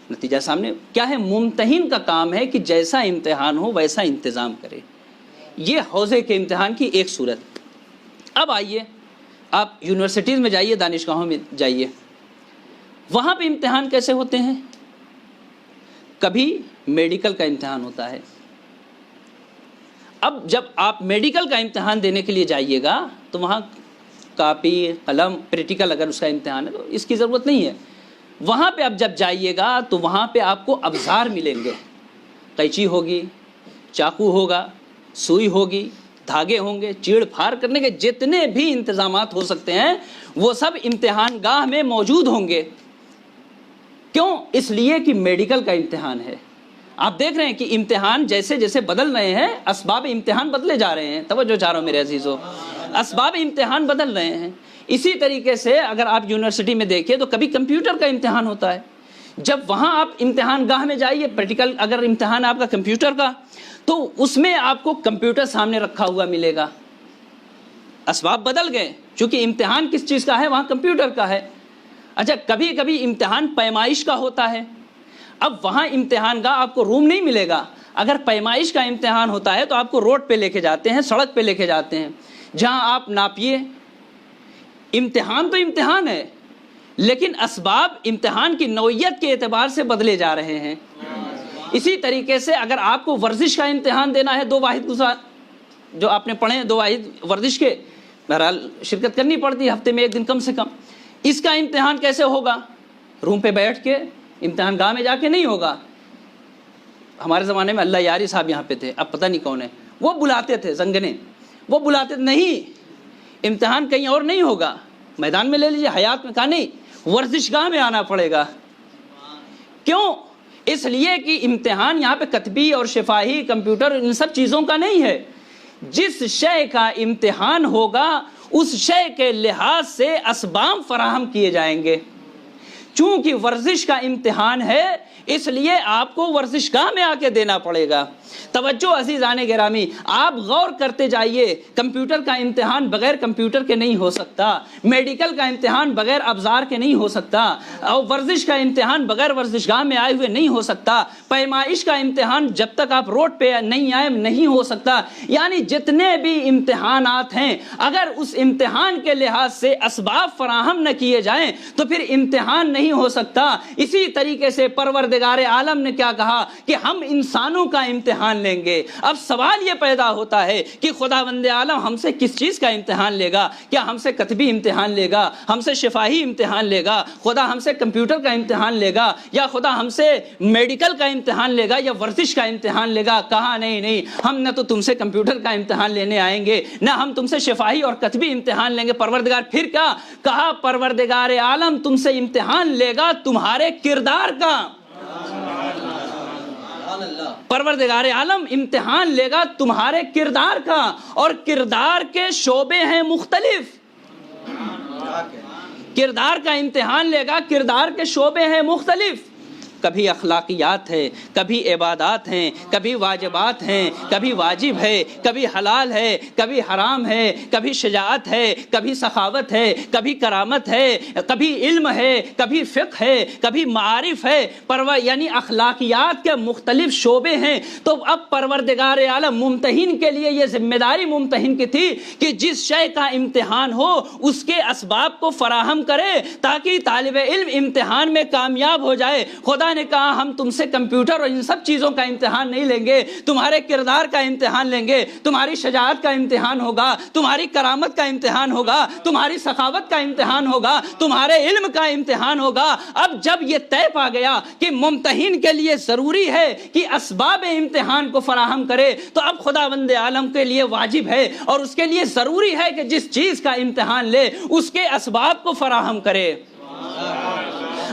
نتیجہ سامنے۔ کیا ہے؟ ممتحن کا کام ہے کہ جیسا امتحان ہو ویسا انتظام کرے۔ یہ حوزے کے امتحان کی ایک صورت۔ اب آئیے آپ یونیورسٹیز میں جائیے، دانشگاہوں میں جائیے، وہاں پہ امتحان کیسے ہوتے ہیں؟ کبھی میڈیکل کا امتحان ہوتا ہے۔ اب جب آپ میڈیکل کا امتحان دینے کے لیے جائیے گا تو وہاں کاپی، قلم، پریکٹیکل اگر اس کا امتحان ہے تو اس کی ضرورت نہیں ہے۔ وہاں پہ اب جب جائیے گا تو وہاں پہ آپ کو ابزار ملیں گے، قینچی ہوگی، چاقو ہوگا، سوئی ہوگی، دھاگے ہوں گے، چیڑ پھاڑ کرنے کے جتنے بھی انتظامات ہو سکتے ہیں وہ سب امتحان گاہ میں موجود ہوں گے۔ کیوں؟ اس لیے کہ میڈیکل کا امتحان ہے۔ آپ دیکھ رہے ہیں کہ امتحان جیسے جیسے بدل رہے ہیں، اسباب امتحان بدلے جا رہے ہیں۔ توجہ چاہ رہا ہوں میرے عزیزو، اسباب امتحان بدل رہے ہیں۔ اسی طریقے سے اگر آپ یونیورسٹی میں دیکھیں تو کبھی کمپیوٹر کا امتحان ہوتا ہے۔ جب وہاں آپ امتحان گاہ میں جائیے، پریکٹیکل اگر امتحان آپ کا کمپیوٹر کا، تو اس میں آپ کو کمپیوٹر سامنے رکھا ہوا ملے گا۔ اسباب بدل گئے، چونکہ امتحان کس چیز کا ہے؟ وہاں کمپیوٹر کا ہے۔ اچھا، کبھی کبھی امتحان پیمائش کا ہوتا ہے۔ اب وہاں امتحان گاہ آپ کو روم نہیں ملے گا۔ اگر پیمائش کا امتحان ہوتا ہے تو آپ کو روڈ پہ لے کے جاتے ہیں، سڑک پہ لے کے جاتے ہیں، جہاں آپ ناپیے۔ امتحان تو امتحان ہے، لیکن اسباب امتحان کی نوعیت کے اعتبار سے بدلے جا رہے ہیں۔ اسی طریقے سے اگر آپ کو ورزش کا امتحان دینا ہے، 2 واحد جو آپ نے پڑھے ہیں 2 واحد ورزش کے، بہرحال شرکت کرنی پڑتی ہے ہفتے میں 1 دن کم سے کم۔ اس کا امتحان کیسے ہوگا؟ روم پہ بیٹھ کے، امتحان گاہ میں جا کے نہیں ہوگا۔ ہمارے زمانے میں اللہ یاری صاحب یہاں پہ تھے، اب پتہ نہیں کون ہے، وہ بلاتے تھے زنگنے، وہ بلاتے نہیں، امتحان کہیں اور نہیں ہوگا، میدان میں لے لیجیے، حیات میں، کہا نہیں، ورزش گاہ میں آنا پڑے گا۔ کیوں؟ اس لیے کہ امتحان یہاں پہ کتبی اور شفاہی، کمپیوٹر، ان سب چیزوں کا نہیں ہے۔ جس شے کا امتحان ہوگا اس شے کے لحاظ سے اسباب فراہم کیے جائیں گے۔ چونکہ ورزش کا امتحان ہے اس لیے آپ کو ورزش گاہ میں آ کے دینا پڑے گا۔ توجہ عزیزان گرامی، آپ غور کرتے جائیے، کمپیوٹر کا امتحان بغیر کمپیوٹر کے نہیں ہو سکتا، میڈیکل کا امتحان بغیر ابزار کے نہیں ہو سکتا، اور ورزش کا امتحان بغیر ورزش گاہ میں آئے ہوئے نہیں ہو سکتا، پیمائش کا امتحان جب تک آپ روڈ پہ نہیں آئے نہیں ہو سکتا۔ یعنی جتنے بھی امتحانات ہیں اگر اس امتحان کے لحاظ سے اسباب فراہم نہ کیے جائیں تو پھر امتحان نہیں ہو سکتا۔ اسی طریقے سے پروردگار عالم نے کیا کہا کہ ہم انسانوں کا امتحان لیں گے۔ اب سوال یہ پیدا ہوتا ہے کہ خداوند عالم ہم سے کس چیز کا امتحان لے گا؟ کیا ہم سے کتبی امتحان لے گا، ہم سے شفاہی امتحان لے گا، خدا ہم سے کمپیوٹر کا امتحان لے گا، یا خدا ہم سے میڈیکل کا امتحان لے گا، یا ورزش کا امتحان لے گا؟ کہا نہیں، ہم نہ تو تم سے کمپیوٹر کا امتحان لینے آئیں گے، نہ ہم تم سے شفاہی اور کتبی امتحان لیں گے۔ پروردگار پھر کیا کہا؟ پروردگار عالم تم سے امتحان لے گا تمہارے کردار کا۔ پروردگار عالم امتحان لے گا تمہارے کردار کا، اور کردار کے شعبے ہیں مختلف۔ کردار کا امتحان لے گا. کردار کے شعبے ہیں مختلف، کبھی اخلاقیات ہے، کبھی عبادات ہیں، کبھی واجبات ہیں، کبھی واجب ہے، کبھی حلال ہے، کبھی حرام ہے، کبھی شجاعت ہے، کبھی سخاوت ہے، کبھی کرامت ہے، کبھی علم ہے، کبھی فقہ ہے، کبھی معارف ہے. یعنی اخلاقیات کے مختلف شعبے ہیں. تو اب پروردگار عالم ممتحن کے لیے یہ ذمہ داری ممتحن کی تھی کہ جس شے کا امتحان ہو اس کے اسباب کو فراہم کرے تاکہ طالب علم امتحان میں کامیاب ہو جائے. خدا نے کہا ہم تم سے کمپیوٹر اور ان سب چیزوں کا امتحان نہیں لیں گے، تمہارے کردار کا امتحان لیں گے، تمہاری شجاعت کا امتحان ہوگا، تمہاری کرامت کا امتحان ہوگا، تمہاری سخاوت کا امتحان ہوگا، تمہارے علم کا امتحان ہوگا. اب جب یہ طے پا گیا کہ ممتحن کے لیے ضروری ہے کہ اسباب امتحان کو فراہم کرے، تو اب خداوند عالم کے لیے واجب ہے اور اس کے لیے ضروری ہے کہ جس چیز کا امتحان لے اس کے اسباب کو فراہم کرے.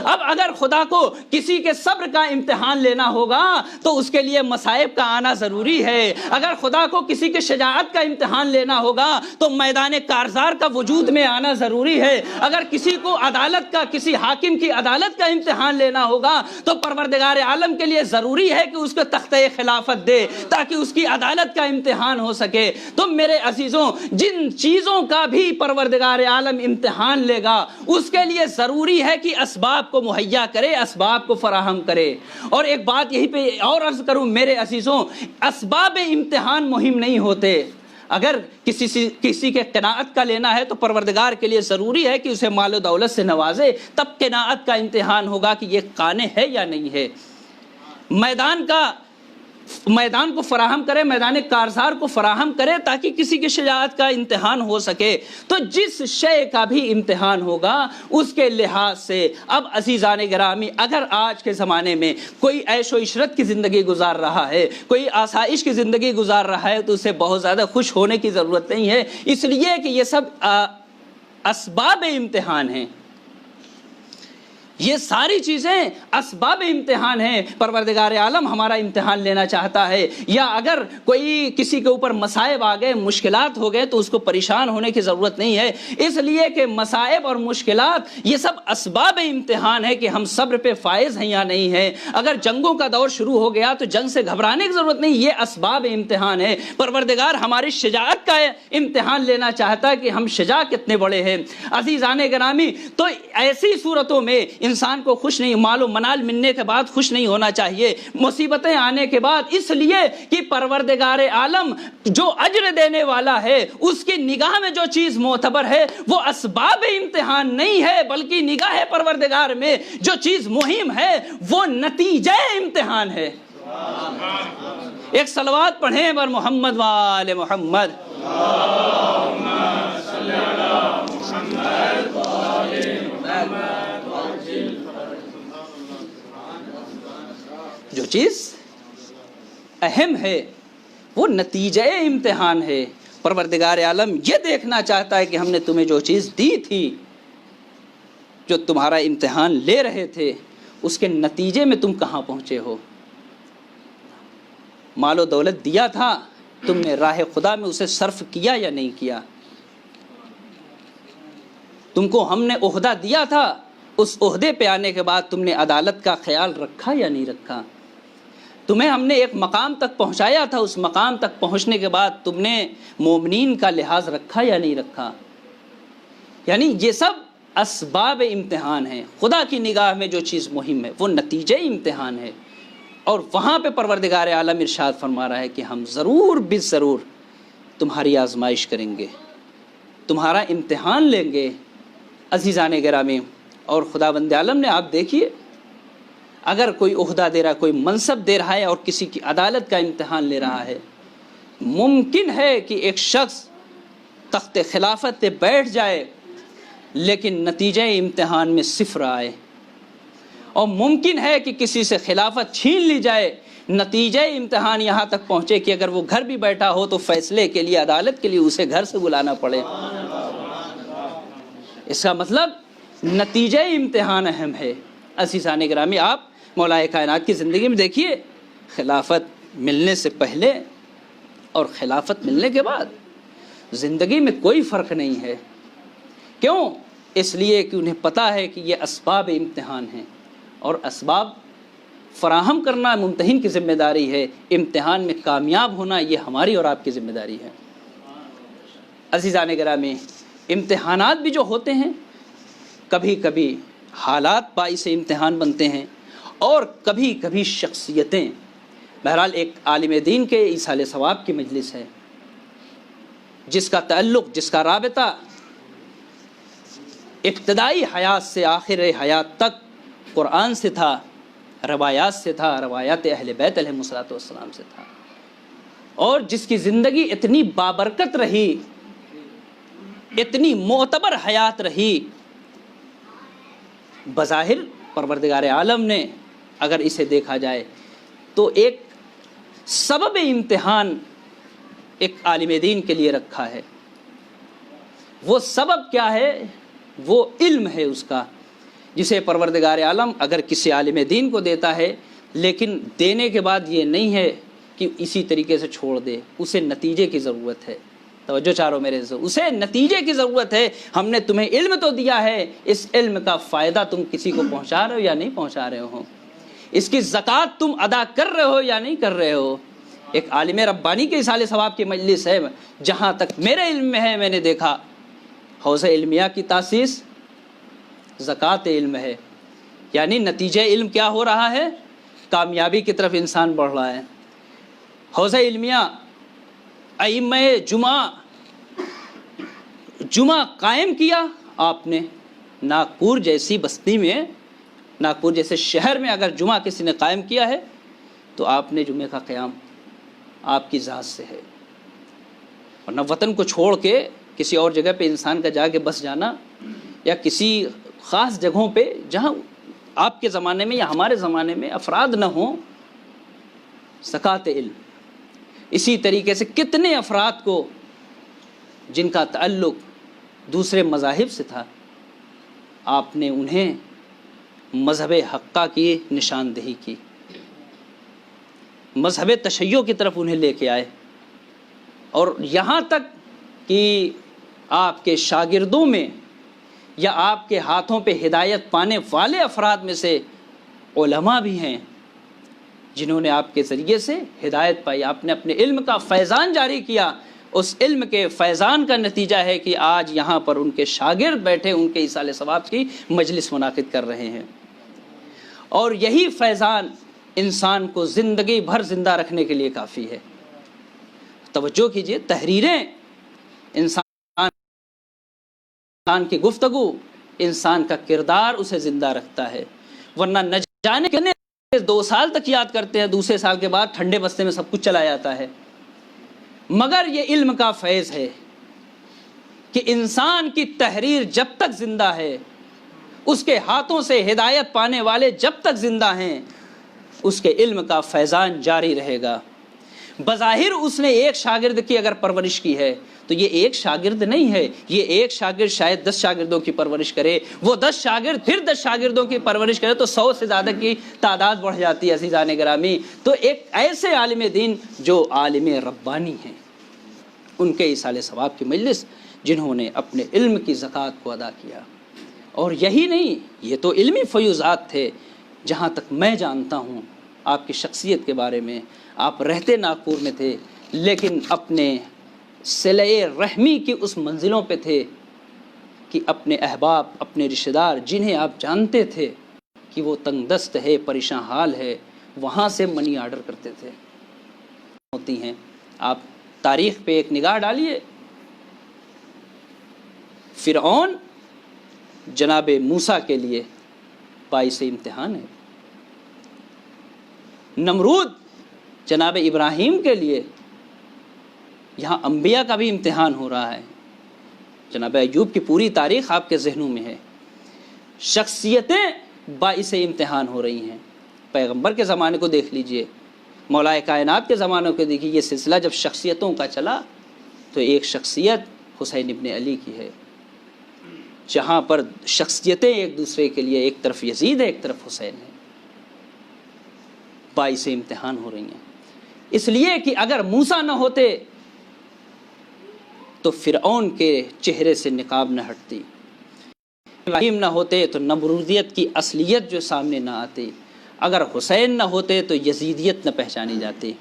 اب اگر خدا کو کسی کے صبر کا امتحان لینا ہوگا تو اس کے لیے مصائب کا آنا ضروری ہے. اگر خدا کو کسی کے شجاعت کا امتحان لینا ہوگا تو میدان کارزار کا وجود میں آنا ضروری ہے. اگر کسی کو عدالت کا، کسی حاکم کی عدالت کا امتحان لینا ہوگا تو پروردگار عالم کے لیے ضروری ہے کہ اس کو تختہ خلافت دے تاکہ اس کی عدالت کا امتحان ہو سکے. تو میرے عزیزوں، جن چیزوں کا بھی پروردگار عالم امتحان لے گا اس کے لیے ضروری ہے کہ اسباب کو مہیا کرے، اسباب کو فراہم کرے. اور ایک بات یہیں پہ اور عرض کروں میرے عزیزوں، اسباب امتحان مہم نہیں ہوتے. اگر کسی کے قناعت کا لینا ہے تو پروردگار کے لیے ضروری ہے کہ اسے مال و دولت سے نوازے، تب قناعت کا امتحان ہوگا کہ یہ قانع ہے یا نہیں ہے. میدان کو فراہم کرے، میدان کارزار کو فراہم کرے تاکہ کسی کی شجاعت کا امتحان ہو سکے. تو جس شے کا بھی امتحان ہوگا اس کے لحاظ سے اب عزیزان گرامی، اگر آج کے زمانے میں کوئی عیش و عشرت کی زندگی گزار رہا ہے، کوئی آسائش کی زندگی گزار رہا ہے، تو اسے بہت زیادہ خوش ہونے کی ضرورت نہیں ہے، اس لیے کہ یہ سب اسباب امتحان ہیں. یہ ساری چیزیں اسباب امتحان ہیں. پروردگار عالم ہمارا امتحان لینا چاہتا ہے. یا اگر کوئی کسی کے اوپر مصائب آ گئے، مشکلات ہو گئے، تو اس کو پریشان ہونے کی ضرورت نہیں ہے، اس لیے کہ مصائب اور مشکلات یہ سب اسباب امتحان ہے کہ ہم صبر پہ فائز ہیں یا نہیں ہیں. اگر جنگوں کا دور شروع ہو گیا تو جنگ سے گھبرانے کی ضرورت نہیں، یہ اسباب امتحان ہے. پروردگار ہماری شجاعت کا امتحان لینا چاہتا ہے کہ ہم شجاع کتنے بڑے ہیں. عزیزان گرامی، تو ایسی صورتوں میں انسان کو خوش نہیں، مال و منال ملنے کے بعد خوش نہیں ہونا چاہیے، مصیبتیں آنے کے بعد، اس لیے کہ پروردگار عالم جو اجر دینے والا ہے اس کی نگاہ میں جو چیز معتبر ہے وہ اسباب امتحان نہیں ہے، بلکہ نگاہ پروردگار میں جو چیز مہم ہے وہ نتیجہ امتحان ہے. ایک صلوات پڑھیں بر محمد و آل محمد. جو چیز اہم ہے وہ نتیجہ امتحان ہے. پروردگار عالم یہ دیکھنا چاہتا ہے کہ ہم نے تمہیں جو چیز دی تھی، جو تمہارا امتحان لے رہے تھے، اس کے نتیجے میں تم کہاں پہنچے ہو. مال و دولت دیا تھا، تم نے راہ خدا میں اسے صرف کیا یا نہیں کیا. تم کو ہم نے عہدہ دیا تھا، اس عہدے پہ آنے کے بعد تم نے عدالت کا خیال رکھا یا نہیں رکھا. تمہیں ہم نے ایک مقام تک پہنچایا تھا، اس مقام تک پہنچنے کے بعد تم نے مومنین کا لحاظ رکھا یا نہیں رکھا. یعنی یہ سب اسباب امتحان ہیں. خدا کی نگاہ میں جو چیز مہم ہے وہ نتیجہ امتحان ہے. اور وہاں پہ پروردگار عالم ارشاد فرما رہا ہے کہ ہم ضرور بالضرور تمہاری آزمائش کریں گے، تمہارا امتحان لیں گے. عزیزان گرامی، اور خداوند عالم نے، آپ دیکھیے، اگر کوئی عہدہ دے رہا ہے، کوئی منصب دے رہا ہے اور کسی کی عدالت کا امتحان لے رہا ہے، ممکن ہے کہ ایک شخص تخت خلافت پہ بیٹھ جائے لیکن نتیجہ امتحان میں صفر آئے، اور ممکن ہے کہ کسی سے خلافت چھین لی جائے، نتیجہ امتحان یہاں تک پہنچے کہ اگر وہ گھر بھی بیٹھا ہو تو فیصلے کے لیے، عدالت کے لیے اسے گھر سے بلانا پڑے. اس کا مطلب نتیجہ امتحان اہم ہے. عزیزان گرامی، آپ مولا کائنات کی زندگی میں دیکھیے، خلافت ملنے سے پہلے اور خلافت ملنے کے بعد زندگی میں کوئی فرق نہیں ہے. کیوں؟ اس لیے کہ انہیں پتہ ہے کہ یہ اسباب امتحان ہیں، اور اسباب فراہم کرنا ممتحن کی ذمہ داری ہے، امتحان میں کامیاب ہونا یہ ہماری اور آپ کی ذمہ داری ہے۔ عزیزان گرامی، امتحانات بھی جو ہوتے ہیں کبھی کبھی حالات باعث امتحان بنتے ہیں، اور کبھی کبھی شخصیتیں۔ بہرحال ایک عالم دین کے ایصال ثواب کی مجلس ہے جس کا تعلق، جس کا رابطہ ابتدائی حیات سے آخر حیات تک قرآن سے تھا، روایات سے تھا، روایات اہل بیت علیہ الصلوۃ والسلام سے تھا، اور جس کی زندگی اتنی بابرکت رہی، اتنی معتبر حیات رہی۔ بظاہر پروردگار عالم نے اگر اسے دیکھا جائے تو ایک سبب امتحان ایک عالم دین کے لیے رکھا ہے۔ وہ سبب کیا ہے؟ وہ علم ہے اس کا، جسے پروردگار عالم اگر کسی عالم دین کو دیتا ہے، لیکن دینے کے بعد یہ نہیں ہے کہ اسی طریقے سے چھوڑ دے، اسے نتیجے کی ضرورت ہے۔ توجہ چاروں میرے سے، اسے نتیجے کی ضرورت ہے۔ ہم نے تمہیں علم تو دیا ہے، اس علم کا فائدہ تم کسی کو پہنچا رہے ہو یا نہیں پہنچا رہے ہو؟ اس کی زکوٰۃ تم ادا کر رہے ہو یا نہیں کر رہے ہو؟ ایک عالم ربانی کے ایصال ثواب کی مجلس ہے، جہاں تک میرے علم میں ہے، میں نے دیکھا حوزہ علمیہ کی تاسیس زکوٰۃ علم ہے، یعنی نتیجہ علم کیا ہو رہا ہے؟ کامیابی کی طرف انسان بڑھ رہا ہے۔ حوزہ علمیہ ائمہ جمعہ قائم کیا آپ نے۔ ناگپور جیسی بستی میں، ناگپور جیسے شہر میں اگر جمعہ کسی نے قائم کیا ہے تو آپ نے جمعے کا قیام آپ کی ذات سے ہے، ورنہ وطن کو چھوڑ کے کسی اور جگہ پہ انسان کا جا کے بس جانا، یا کسی خاص جگہوں پہ جہاں آپ کے زمانے میں یا ہمارے زمانے میں افراد نہ ہوں، زکوٰۃ علم۔ اسی طریقے سے کتنے افراد کو جن کا تعلق دوسرے مذاہب سے تھا، آپ نے انہیں مذہب حقہ کی نشاندہی کی، مذہب تشیع کی طرف انہیں لے کے آئے، اور یہاں تک کہ آپ کے شاگردوں میں یا آپ کے ہاتھوں پہ ہدایت پانے والے افراد میں سے علماء بھی ہیں جنہوں نے آپ کے ذریعے سے ہدایت پائی۔ آپ نے اپنے علم کا فیضان جاری کیا، اس علم کے فیضان کا نتیجہ ہے کہ آج یہاں پر ان کے شاگرد بیٹھے ان کے ایصال ثواب کی مجلس منعقد کر رہے ہیں، اور یہی فیضان انسان کو زندگی بھر زندہ رکھنے کے لیے کافی ہے۔ توجہ کیجئے، تحریریں انسان کی گفتگو، انسان کا کردار اسے زندہ رکھتا ہے، ورنہ نہ جانے کتنے 2 سال تک یاد کرتے ہیں، دوسرے سال کے بعد ٹھنڈے بستے میں سب کچھ چلا جاتا ہے۔ مگر یہ علم کا فیض ہے کہ انسان کی تحریر جب تک زندہ ہے، اس کے ہاتھوں سے ہدایت پانے والے جب تک زندہ ہیں، اس کے علم کا فیضان جاری رہے گا۔ بظاہر اس نے ایک شاگرد کی اگر پرورش کی ہے تو یہ ایک شاگرد نہیں ہے، یہ ایک شاگرد شاید 10 شاگردوں کی پرورش کرے، وہ 10 شاگرد پھر 10 شاگردوں کی پرورش کرے تو 100 سے زیادہ کی تعداد بڑھ جاتی ہے۔ عزیزان گرامی، تو ایک ایسے عالم دین جو عالم ربانی ہیں، ان کے ایصال ثواب کی مجلس جنہوں نے اپنے علم کی زکوٰۃ کو ادا کیا۔ اور یہی نہیں، یہ تو علمی فیوزات تھے۔ جہاں تک میں جانتا ہوں آپ کی شخصیت کے بارے میں، آپ رہتے ناگپور میں تھے، لیکن اپنے صلہ رحمی کی اس منزلوں پہ تھے کہ اپنے احباب، اپنے رشتہ دار جنہیں آپ جانتے تھے کہ وہ تنگ دست ہے، پریشان حال ہے، وہاں سے منی آرڈر کرتے تھے۔ ہوتی ہیں، آپ تاریخ پہ ایک نگاہ ڈالیے، فرعون جناب موسیٰ کے لیے باعث امتحان ہے، نمرود جناب ابراہیم کے لیے، یہاں انبیاء کا بھی امتحان ہو رہا ہے۔ جناب ایوب کی پوری تاریخ آپ کے ذہنوں میں ہے، شخصیتیں باعث امتحان ہو رہی ہیں۔ پیغمبر کے زمانے کو دیکھ لیجئے، مولا کائنات کے زمانوں کو دیکھیے، یہ سلسلہ جب شخصیتوں کا چلا تو ایک شخصیت حسین ابن علی کی ہے، جہاں پر شخصیتیں ایک دوسرے کے لیے، ایک طرف یزید ہے، ایک طرف حسین ہے، باعث امتحان ہو رہی ہیں۔ اس لیے کہ اگر موسیٰ نہ ہوتے تو فرعون کے چہرے سے نقاب نہ ہٹتی، ابراہیم نہ ہوتے تو نمرودیت کی اصلیت جو سامنے نہ آتی، اگر حسین نہ ہوتے تو یزیدیت نہ پہچانی جاتی۔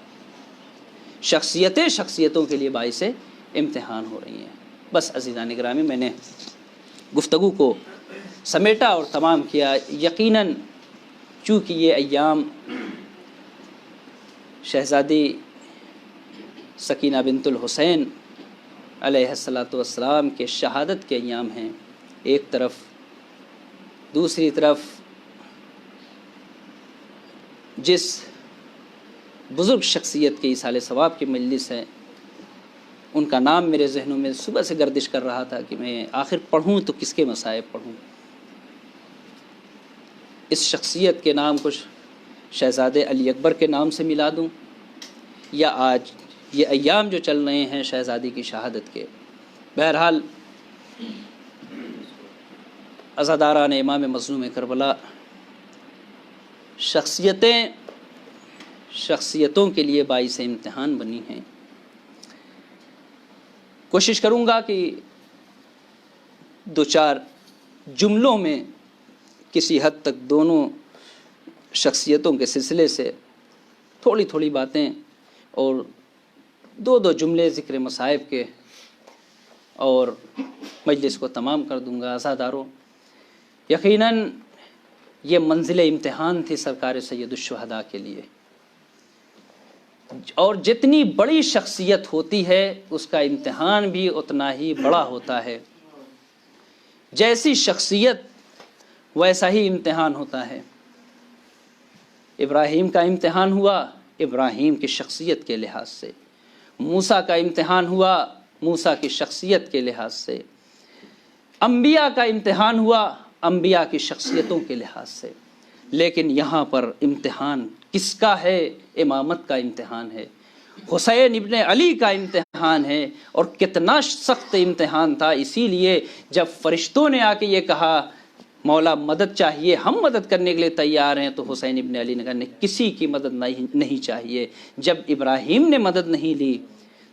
شخصیتوں کے لیے باعث امتحان ہو رہی ہیں۔ بس عزیزان گرامی، میں نے گفتگو کو سمیٹا اور تمام کیا۔ یقیناً چونکہ یہ ایام شہزادی سکینہ بنت الحسین علیہ السلام کے شہادت کے ایام ہیں ایک طرف، دوسری طرف جس بزرگ شخصیت کے ایصال ثواب کی مجلس ہے، ان کا نام میرے ذہنوں میں صبح سے گردش کر رہا تھا کہ میں آخر پڑھوں تو کس کے مصائب پڑھوں۔ اس شخصیت کے نام کو شہزادے علی اکبر کے نام سے ملا دوں، یا آج یہ ایام جو چل رہے ہیں شہزادی کی شہادت کے۔ بہرحال عزاداران امام مظلوم کربلا، شخصیتوں کے لیے باعث امتحان بنی ہیں۔ کوشش کروں گا کہ دو چار جملوں میں کسی حد تک دونوں شخصیتوں کے سلسلے سے تھوڑی تھوڑی باتیں اور دو جملے ذکر مصائب کے اور مجلس کو تمام کر دوں گا۔ عزاداروں، یقیناً یہ منزل امتحان تھی سرکار سید الشہداء کے لیے، اور جتنی بڑی شخصیت ہوتی ہے اس کا امتحان بھی اتنا ہی بڑا ہوتا ہے۔ جیسی شخصیت ویسا ہی امتحان ہوتا ہے۔ ابراہیم کا امتحان ہوا ابراہیم کی شخصیت کے لحاظ سے، موسیٰ کا امتحان ہوا موسیٰ کی شخصیت کے لحاظ سے، انبیاء کا امتحان ہوا انبیاء کی شخصیتوں کے لحاظ سے، لیکن یہاں پر امتحان کس کا ہے؟ امامت کا امتحان ہے، حسین ابن علی کا امتحان ہے، اور کتنا سخت امتحان تھا۔ اسی لیے جب فرشتوں نے آ کے یہ کہا مولا مدد چاہیے، ہم مدد کرنے کے لیے تیار ہیں، تو حسین ابن علی نے کہا نہیں، کسی کی مدد نہیں چاہیے۔ جب ابراہیم نے مدد نہیں لی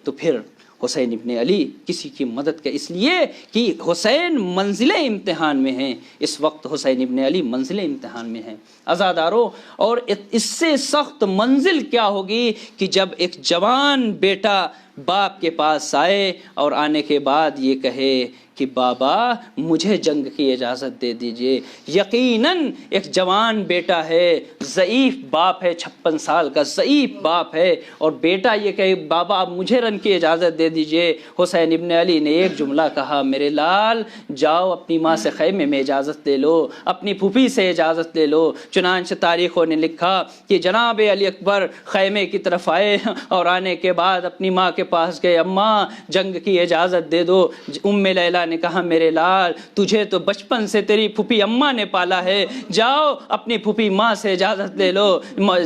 تو پھر حسین ابن علی کسی کی مدد کا، اس لیے کہ حسین منزل امتحان میں ہیں، اس وقت حسین ابن علی منزل امتحان میں ہیں۔ عزاداروں، اور اس سے سخت منزل کیا ہوگی کہ جب ایک جوان بیٹا باپ کے پاس آئے اور آنے کے بعد یہ کہے کہ بابا مجھے جنگ کی اجازت دے دیجئے۔ یقیناً ایک جوان بیٹا ہے، ضعیف باپ ہے، 56 سال کا ضعیف باپ ہے، اور بیٹا یہ کہے بابا مجھے رن کی اجازت دے دیجئے۔ حسین ابن علی نے ایک جملہ کہا، میرے لال جاؤ اپنی ماں سے خیمے میں اجازت لے لو، اپنی پھوپھی سے اجازت لے لو۔ چنانچہ تاریخوں نے لکھا کہ جناب علی اکبر خیمے کی طرف آئے اور آنے کے بعد اپنی ماں کے پاس گئے، اماں جنگ کی اجازت دے دو۔ ام لیلہ نے کہا میرے لال تجھے تو بچپن سے تیری پھوپھی اماں نے پالا ہے، جاؤ اپنی پھوپھی ماں سے اجازت لے لو۔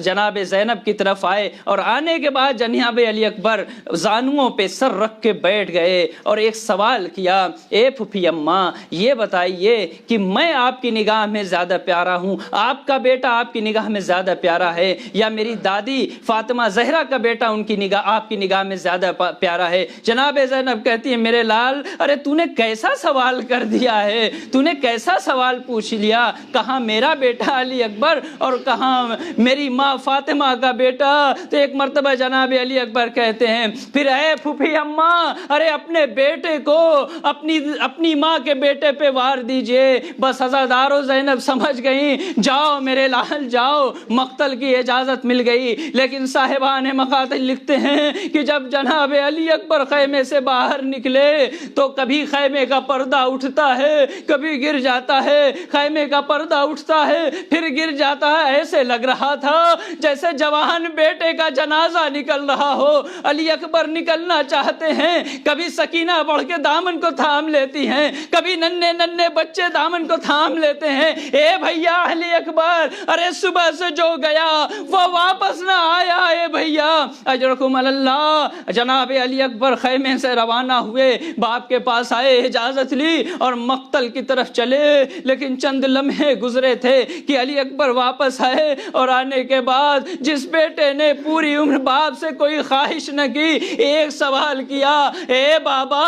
جناب زینب کی طرف آئے اور آنے کے بعد جناب علی اکبر زانوؤں پہ سر رکھ کے بیٹھ گئے اور ایک سوال کیا، اے پھوپھی اماں یہ بتائیے کہ میں آپ کی نگاہ میں زیادہ پیارا ہوں، آپ کا بیٹا آپ کی نگاہ میں زیادہ پیارا ہے، یا میری دادی فاطمہ زہرا کا بیٹا آپ کی نگاہ میں زیادہ پیارا ہے؟ جناب زینب کہتی ہے میرے لال ارے تو نے کیسا سوال کر دیا ہے، تو نے کیسا سوال پوچھ لیا، کہاں میرا بیٹا علی اکبر اور کہاں میری ماں فاطمہ کا بیٹا؟ تو ایک مرتبہ جناب علی اکبر کہتے ہیں پھر اے پھوپھی اماں ارے اپنے بیٹے کو اپنی ماں کے بیٹے پہ وار دیجئے۔ بس عزادارو زینب سمجھ گئیں، جاؤ میرے لال جاؤ، مقتل کی اجازت مل گئی۔ لیکن صاحبان مقاتل لکھتے ہیں کہ جب جناب علی اکبر خیمے سے باہر نکلے تو کبھی خیمے کا پردہ اٹھتا ہے کبھی گر جاتا ہے، خیمے کا پردہ اٹھتا ہے پھر گر جاتا ہے، ایسے لگ رہا تھا جیسے جوان بیٹے کا جنازہ نکل رہا ہو۔ علی اکبر نکلنا چاہتے ہیں، کبھی سکینہ بڑھ کے دامن کو تھام لیتی ہیں، کبھی ننھے بچے دامن کو تھام لیتے ہیں، اے بھیا علی اکبر ارے صبح سے جو گیا وہ واپس نہ آیا، اے بھیا اجرکم اللہ۔ جناب علی اکبر خیمے سے روانہ ہوئے، باپ کے پاس آئے اجازت لی اور مقتل کی طرف چلے، لیکن چند لمحے گزرے تھے کہ علی اکبر واپس آئے، اور آنے کے بعد جس بیٹے نے پوری عمر باپ سے کوئی خواہش نہ کی، ایک سوال کیا، اے بابا،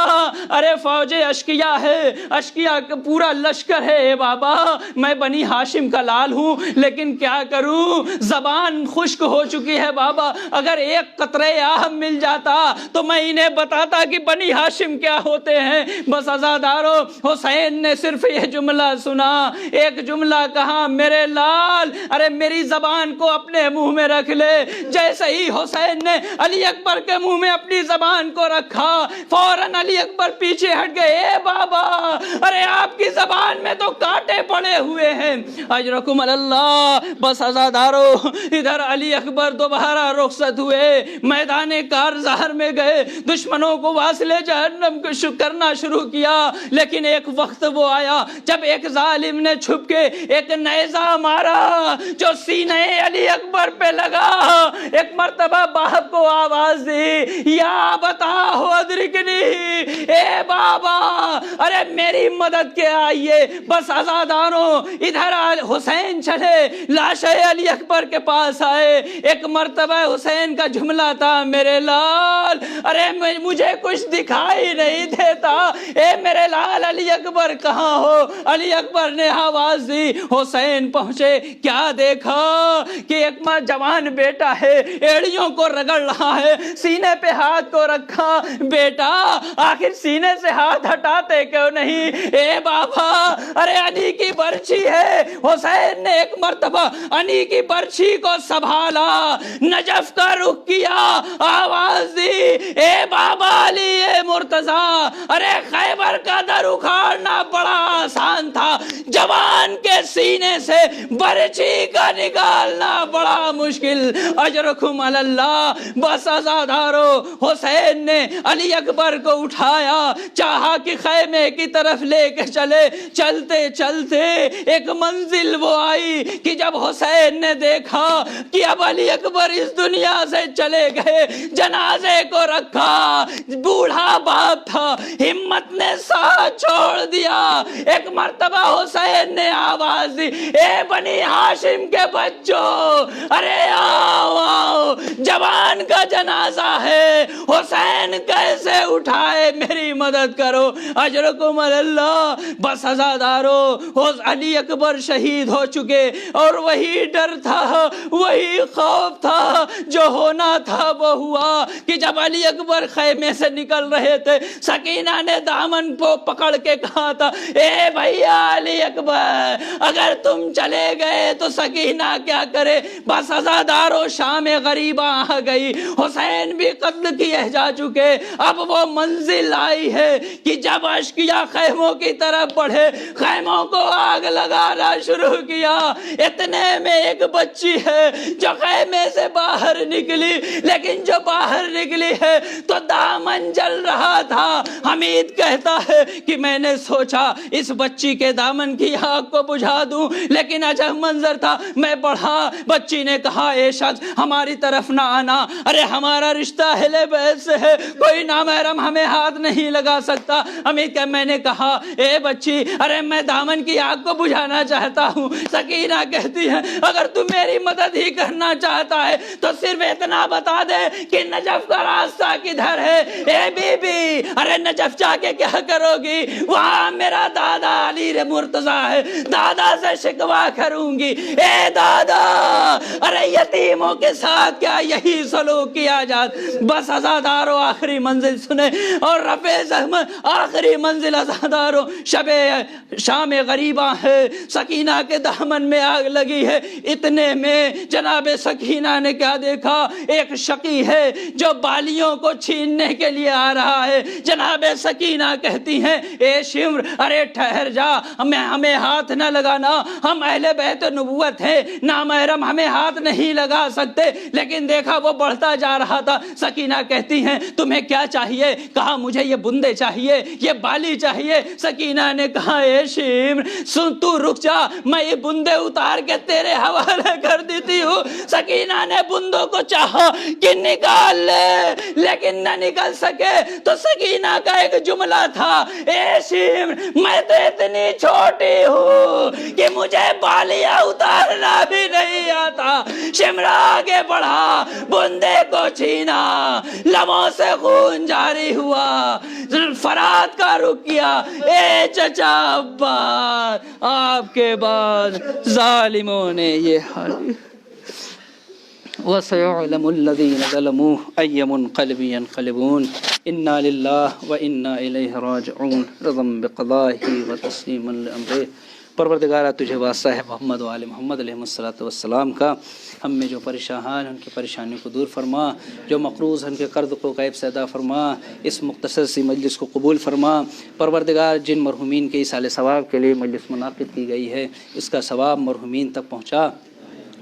ارے فوج اشقیا ہے، اشقیا کا پورا لشکر ہے، اے بابا میں بنی ہاشم کا لال ہوں، لیکن کیا کروں، زبان خشک ہو چکی ہے بابا، اگر ایک قطرے آب مل جاتا تو میں انہیں بتاتا کہ بنی ہاشم کیا ہوتے ہیں۔ بس عزادارو، حسین نے صرف یہ جملہ سنا، ایک جملہ کہا، میرے لال، ارے میری زبان کو اپنے منہ میں رکھ لے۔ جیسے ہی حسین نے علی اکبر کے منہ میں اپنی زبان کو رکھا، فوراً علی اکبر پیچھے ہٹ گئے، اے بابا، ارے آپ کی زبان میں تو کانٹے پڑے ہوئے ہیں، اجرکم اللہ۔ بس عزادارو، ادھر علی اکبر دوبارہ رخصت ہوئے، میدان کارزار میں گئے، دشمنوں کو واصل جہنم کو کرنا شروع کیا، لیکن ایک وقت وہ آیا جب ایک ظالم نے چھپ کے ایک نیزہ مارا جو سینے علی اکبر پہ لگا۔ ایک مرتبہ باپ کو آواز دی، یا بتا ہو ادرکنی، اے بابا، ارے میری مدد کے آئیے۔ بس عزاداروں، ادھر حسین چلے، لاش علی اکبر کے پاس آئے۔ ایک مرتبہ حسین کا جملہ تھا، میرے لال، ارے مجھے کچھ دکھائی نہیں دیتا، اے میرے لال علی اکبر کہاں ہو؟ علی اکبر نے آواز دی، حسین پہنچے، کیا دیکھا کہ ایک جوان بیٹا ہے، ایڑیوں کو رگڑ رہا ہے، سینے پہ ہاتھ کو رکھا، بیٹا آخر سینے سے ہاتھ ہٹاتے کیوں نہیں؟ اے بابا، ارے علی کی برچھی ہے۔ حسین نے ایک مرتبہ علی کی برچھی کو سنبھالا، نجف کا رخ کیا، آواز دی، اے بابا علی، اے مرتضیٰ، ارے خیبر کا در اکھاڑنا بڑا آسان تھا، جوان کے سینے سے برچھی کا نکالنا بڑا مشکل، اجرکم اللہ۔ بس عزادارو، حسین نے علی اکبر کو اٹھایا، چاہا کہ خیمے کی طرف لے کے چلے، چلتے چلتے ایک منزل وہ آئی کہ جب حسین نے دیکھا کہ اب علی اکبر اس دنیا سے چلے گئے، جنازے کو رکھا، بوڑھا باپ تھا، ہمت نے ساتھ چھوڑ دیا۔ ایک مرتبہ حسین نے آواز دی، اے بنی ہاشم کے بچوں، ارے آؤ آؤ، جوان کا جنازہ ہے، حسین کیسے اٹھائے، میری مدد کرو، اجرکم اللہ۔ بس عزادارو، علی اکبر شہید ہو چکے، اور وہی ڈر تھا، وہی خوف تھا، جو ہونا تھا وہ ہوا کہ جب علی اکبر خیمے سے نکل رہے تھے، سکینہ نے دامن کو پکڑ کے کہا تھا، اے بھیا علی اکبر، اگر تم چلے گئے تو سکینہ کیا کرے؟ بس عزادارو، شام غریبہ آ گئی، حسین بھی قتل کیے جا چکے، اب وہ منزل آئی ہے کہ جب اشقیا خیموں کی طرف بڑھے، خیموں کو آگ لگانا شروع کیا، اتنے میں ایک بچی ہے جو خیمے سے باہر نکلی، لیکن جو باہر نکلی ہے تو دامن جل رہا تھا۔ حمید کہتا ہے کہ میں نے سوچا اس بچی کے دامن کی آگ کو بجھا دوں، لیکن عجب منظر تھا، میں بڑھا، بچی نے کہا، اے شخص ہماری طرف نہ آنا، ارے ہمارا رشتہ اہل بیت سے ہے، کوئی نامحرم ہمیں ہاتھ نہیں لگا سکتا۔ حمید کہ میں نے کہا، اے بچی، ارے میں دامن کی آگ کو بجھانا چاہتا ہوں۔ سکینہ کہتی ہے، اگر تم میری مدد ہی کرنا چاہتا ہے تو صرف اتنا بتا دے کہ نجف کا راستہ کدھر ہے۔ اے بی بی، ارے نجف جا کے کیا کرو گی؟ وہاں میرا دادا علی مرتضیٰ ہے، دادا سے شکوا کروں گی۔ اے دادا، ارے یتیموں کے ساتھ کیا یہی سلوک کیا جاتا؟ بس عزادارو، آخری منزل سنے، اور رفع زحمت، آخری منزل عزادارو، شب شام غریبہ ہے، سکینہ کے دامن میں آگ لگی ہے۔ اتنے میں جناب سکینہ نے کیا دیکھا؟ ایک شقی ہے جو بالیوں کو چھیننے کے لیے آ رہا ہے۔ جناب سکینہ کہتی ہیں، اے شمر، ارے ٹھہر جا، ہمیں ہاتھ نہ لگانا، ہم اہل بیت نبوت ہیں، نامحرم ہمیں ہاتھ نہیں لگا سکتے۔ لیکن دیکھا وہ بڑھتا جا رہا تھا۔ سکینہ کہتی ہیں، تمہیں کیا چاہیے؟ کہا، مجھے یہ بندے چاہیے، یہ بالی چاہیے۔ سکینہ نے کہا، اے شمر سن، تو رک جا، میں یہ بندے اتار کے تیرے حوالے کر دیتی ہوں۔ سکینہ نے بندوں کو چاہا کہ نکال لے، لیکن نہ نکل سکے تو سکینہ کا ایک جملہ تھا، اے شمر میں تو اتنی چھوٹی ہوں کہ مجھے بالیاں اتارنا بھی نہیں آتا۔ شمر آگے بڑھا، بندے کو چھینا، لبوں سے خون جاری ہوا، فرات کا رخ کیا، اے چچا عباس آپ کے بعد ظالموں نے یہ حال۔ وَسَيَعْلَمُ الَّذِينَ ظَلَمُوا أَيَّ مُنقَلِبٍ يَنقَلِبُونَ إِنَّا لِلَّهِ وَإِنَّا إِلَيْهِ رَاجِعُونَ رضا بِقَضَائِهِ وَتَسْلِيمًا لِأَمْرِهِ۔ پروردگارہ تجھے واسطہ ہے محمد و آل محمد علیہ السلام کا، ہم میں جو پریشان ہیں ان کی پریشانیوں کو دور فرما، جو مقروض ہیں ان کے قرض کو غیب سے ادا فرما، اس مختصر سی مجلس کو قبول فرما۔ پروردگار جن مرحومین کے ایصال ثواب کے لیے مجلس منعقد کی گئی ہے اس کا ثواب مرحومین تک پہنچا،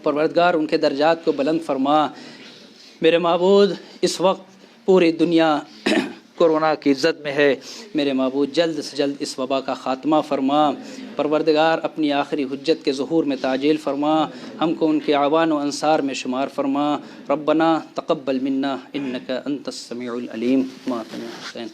پروردگار ان کے درجات کو بلند فرما۔ میرے معبود اس وقت پوری دنیا کورونا کی زد میں ہے، میرے معبود جلد سے جلد اس وبا کا خاتمہ فرما۔ پروردگار اپنی آخری حجت کے ظہور میں تعجیل فرما، ہم کو ان کے اعوان و انصار میں شمار فرما۔ ربنا تقبل منا انک انت السمیع العلیم۔ ماتم حسین۔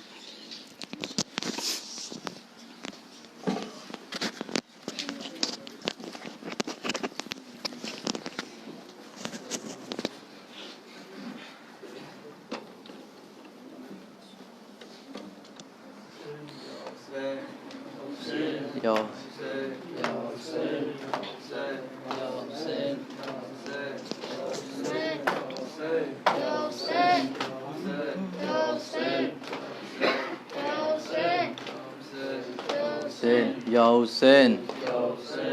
یا حسین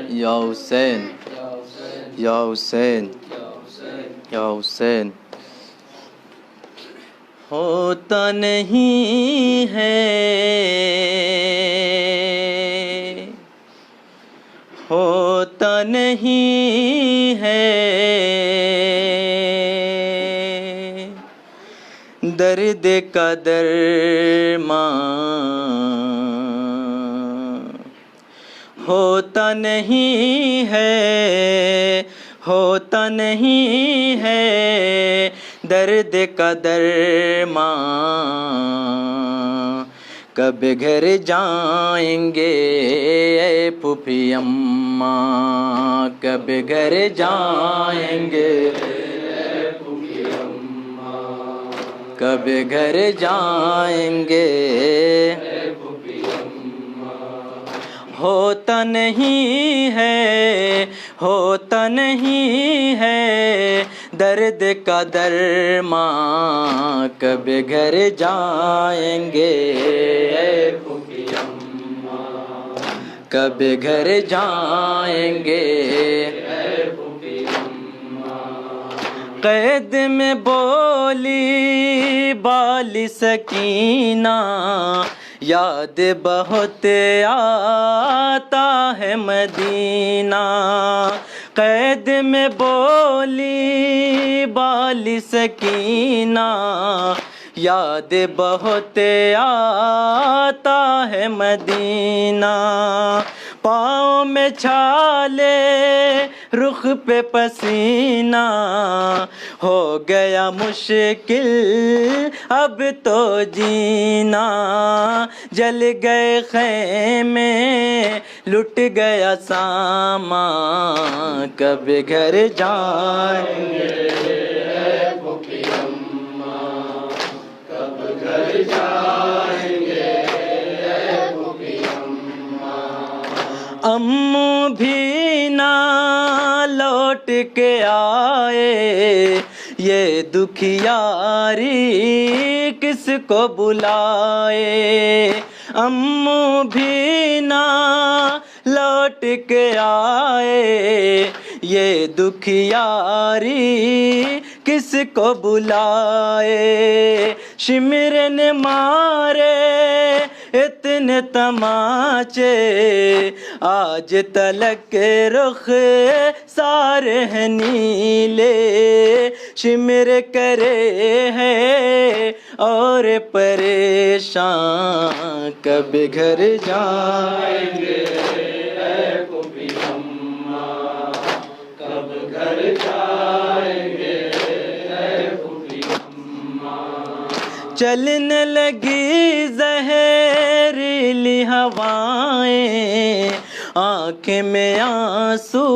یا حسین یا حسین یا حسین۔ ہوتا نہیں ہے، ہوتا نہیں ہے درد کا درمان، ہوتا نہیں ہے، ہوتا نہیں ہے درد کا درمان۔ کب گھر جائیں گے اے پھوپھی اماں، کب گھر جائیں گے اے پھوپھی اماں، کب گھر جائیں گے اے پھوپھی اماں۔ ہوتا نہیں ہے، ہوتا نہیں ہے درد کا درمان، کب گھر جائیں گے اے پھوپھی اماں، کب گھر جائیں گے اے پھوپھی اماں۔ قید میں بولی بالی سکینہ، یاد بہت آتا ہے مدینہ۔ قید میں بولی بالی سکینہ، یاد بہت آتا ہے مدینہ۔ پاؤں میں چھالے رخ پہ پسینہ، ہو گیا مشکل اب تو جینا۔ جل گئے خیمے لٹ گیا سامان، کب گھر جائیں گے اے پھوپھی اماں، کب گھر جائیں گے اے پھوپھی اماں۔ امّو بھی نہ لوٹ کے آئے، یہ دکھیاری کس کو بلائے۔ امّو بھی نہ لوٹ کے آئے، یہ دکھیاری کس کو بلائے۔ شمر نے مارے اتنے تماچے، آج تلک رخ سارے ہیں نیلے۔ شمر کرے ہے اور پریشان، کب گھر جائیں گے اے پھوپھی اماں، کب گھر جائیں گے اے پھوپھی اماں۔ چلنے لگی زہریلی ہوائیں، آنکھ میں آنسو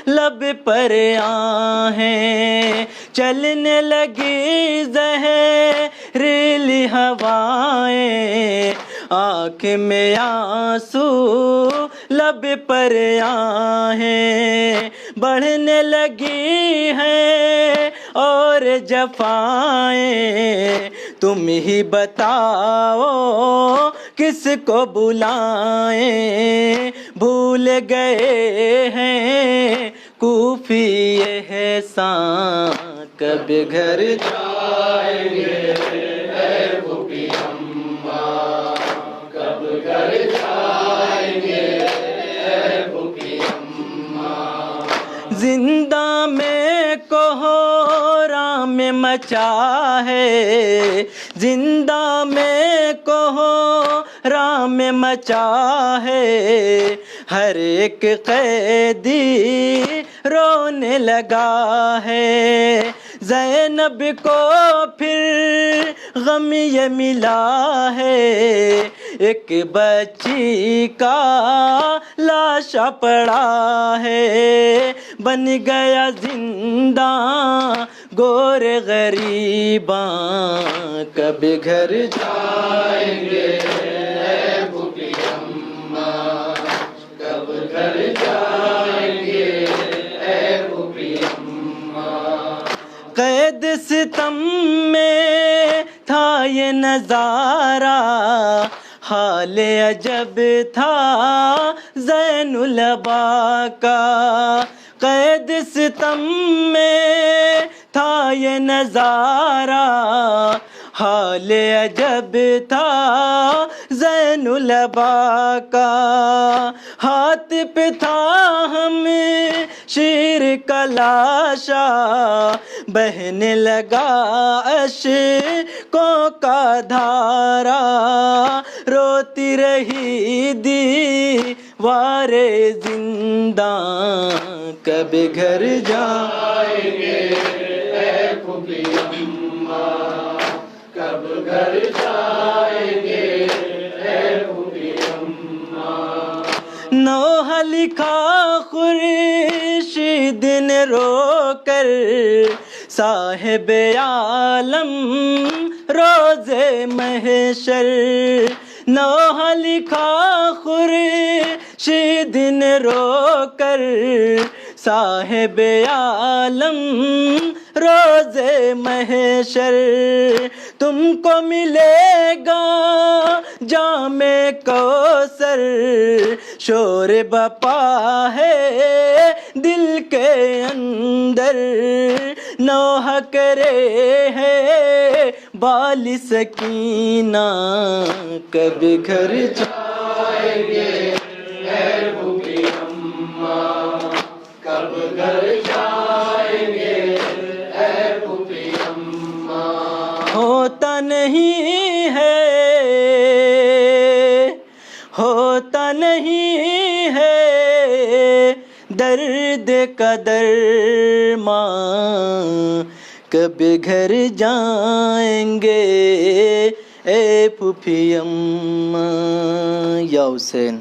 لب پر آہیں، چلنے لگی زہریلی ہوائیں، آنکھ میں آنسو لب پر آہیں، بڑھنے لگی ہیں اور جفائیں، تم ہی بتاؤ کس کو بلائیں، بھول گئے ہیں کوفی احسان، کب گھر جائیں گے اے پھوپھی اماں، کب گھر جائیں گے اے پھوپھی اماں، زندہ میں کوہرام مچا ہے، زندہ میں کوہرام مچا ہے، ہر ایک قیدی رونے لگا ہے، زینب کو پھر غم یہ ملا ہے، ایک بچی کا لاشا پڑا ہے، بن گیا زندہ گور غریباں، کب گھر جائیں گے اے پھوپھی اماں، کب گھر جائیں گے اے پھوپھی اماں، قید ستم میں تھا یہ نظارہ، حال عجب تھا زین العبا کا، قید ستم میں تھا یہ نظارہ، حال عجب تھا زین العبا کا، ہاتھ پہ تھا ہم شیر کا لاشا، بہنے لگا اشکوں کا دھارا، روتی رہی دیوار زنداں، کب گھر جائیں گے اے پھوپھی اماں، کب گھر جائیں گے اے پھوپھی اماں، نوحہ لکھا خورشید نے رو کر، صاحب عالم روز محشر، نوحہ لکھا خورشید نے رو کر، صاحب عالم روز محشر، تم کو ملے گا جام کوثر، شور بپا ہے دل کے اندر، نوحہ کرے ہے بال سکینہ، کب گھر جائیں گے اے پھوپھی اماں، کب گھر جائیں گے اے پھوپھی اماں، ہوتا نہیں ہے، ہوتا نہیں ہے درد کا درمان، کب گھر جائیں گے اے پھوپھی اماں، یا حسین۔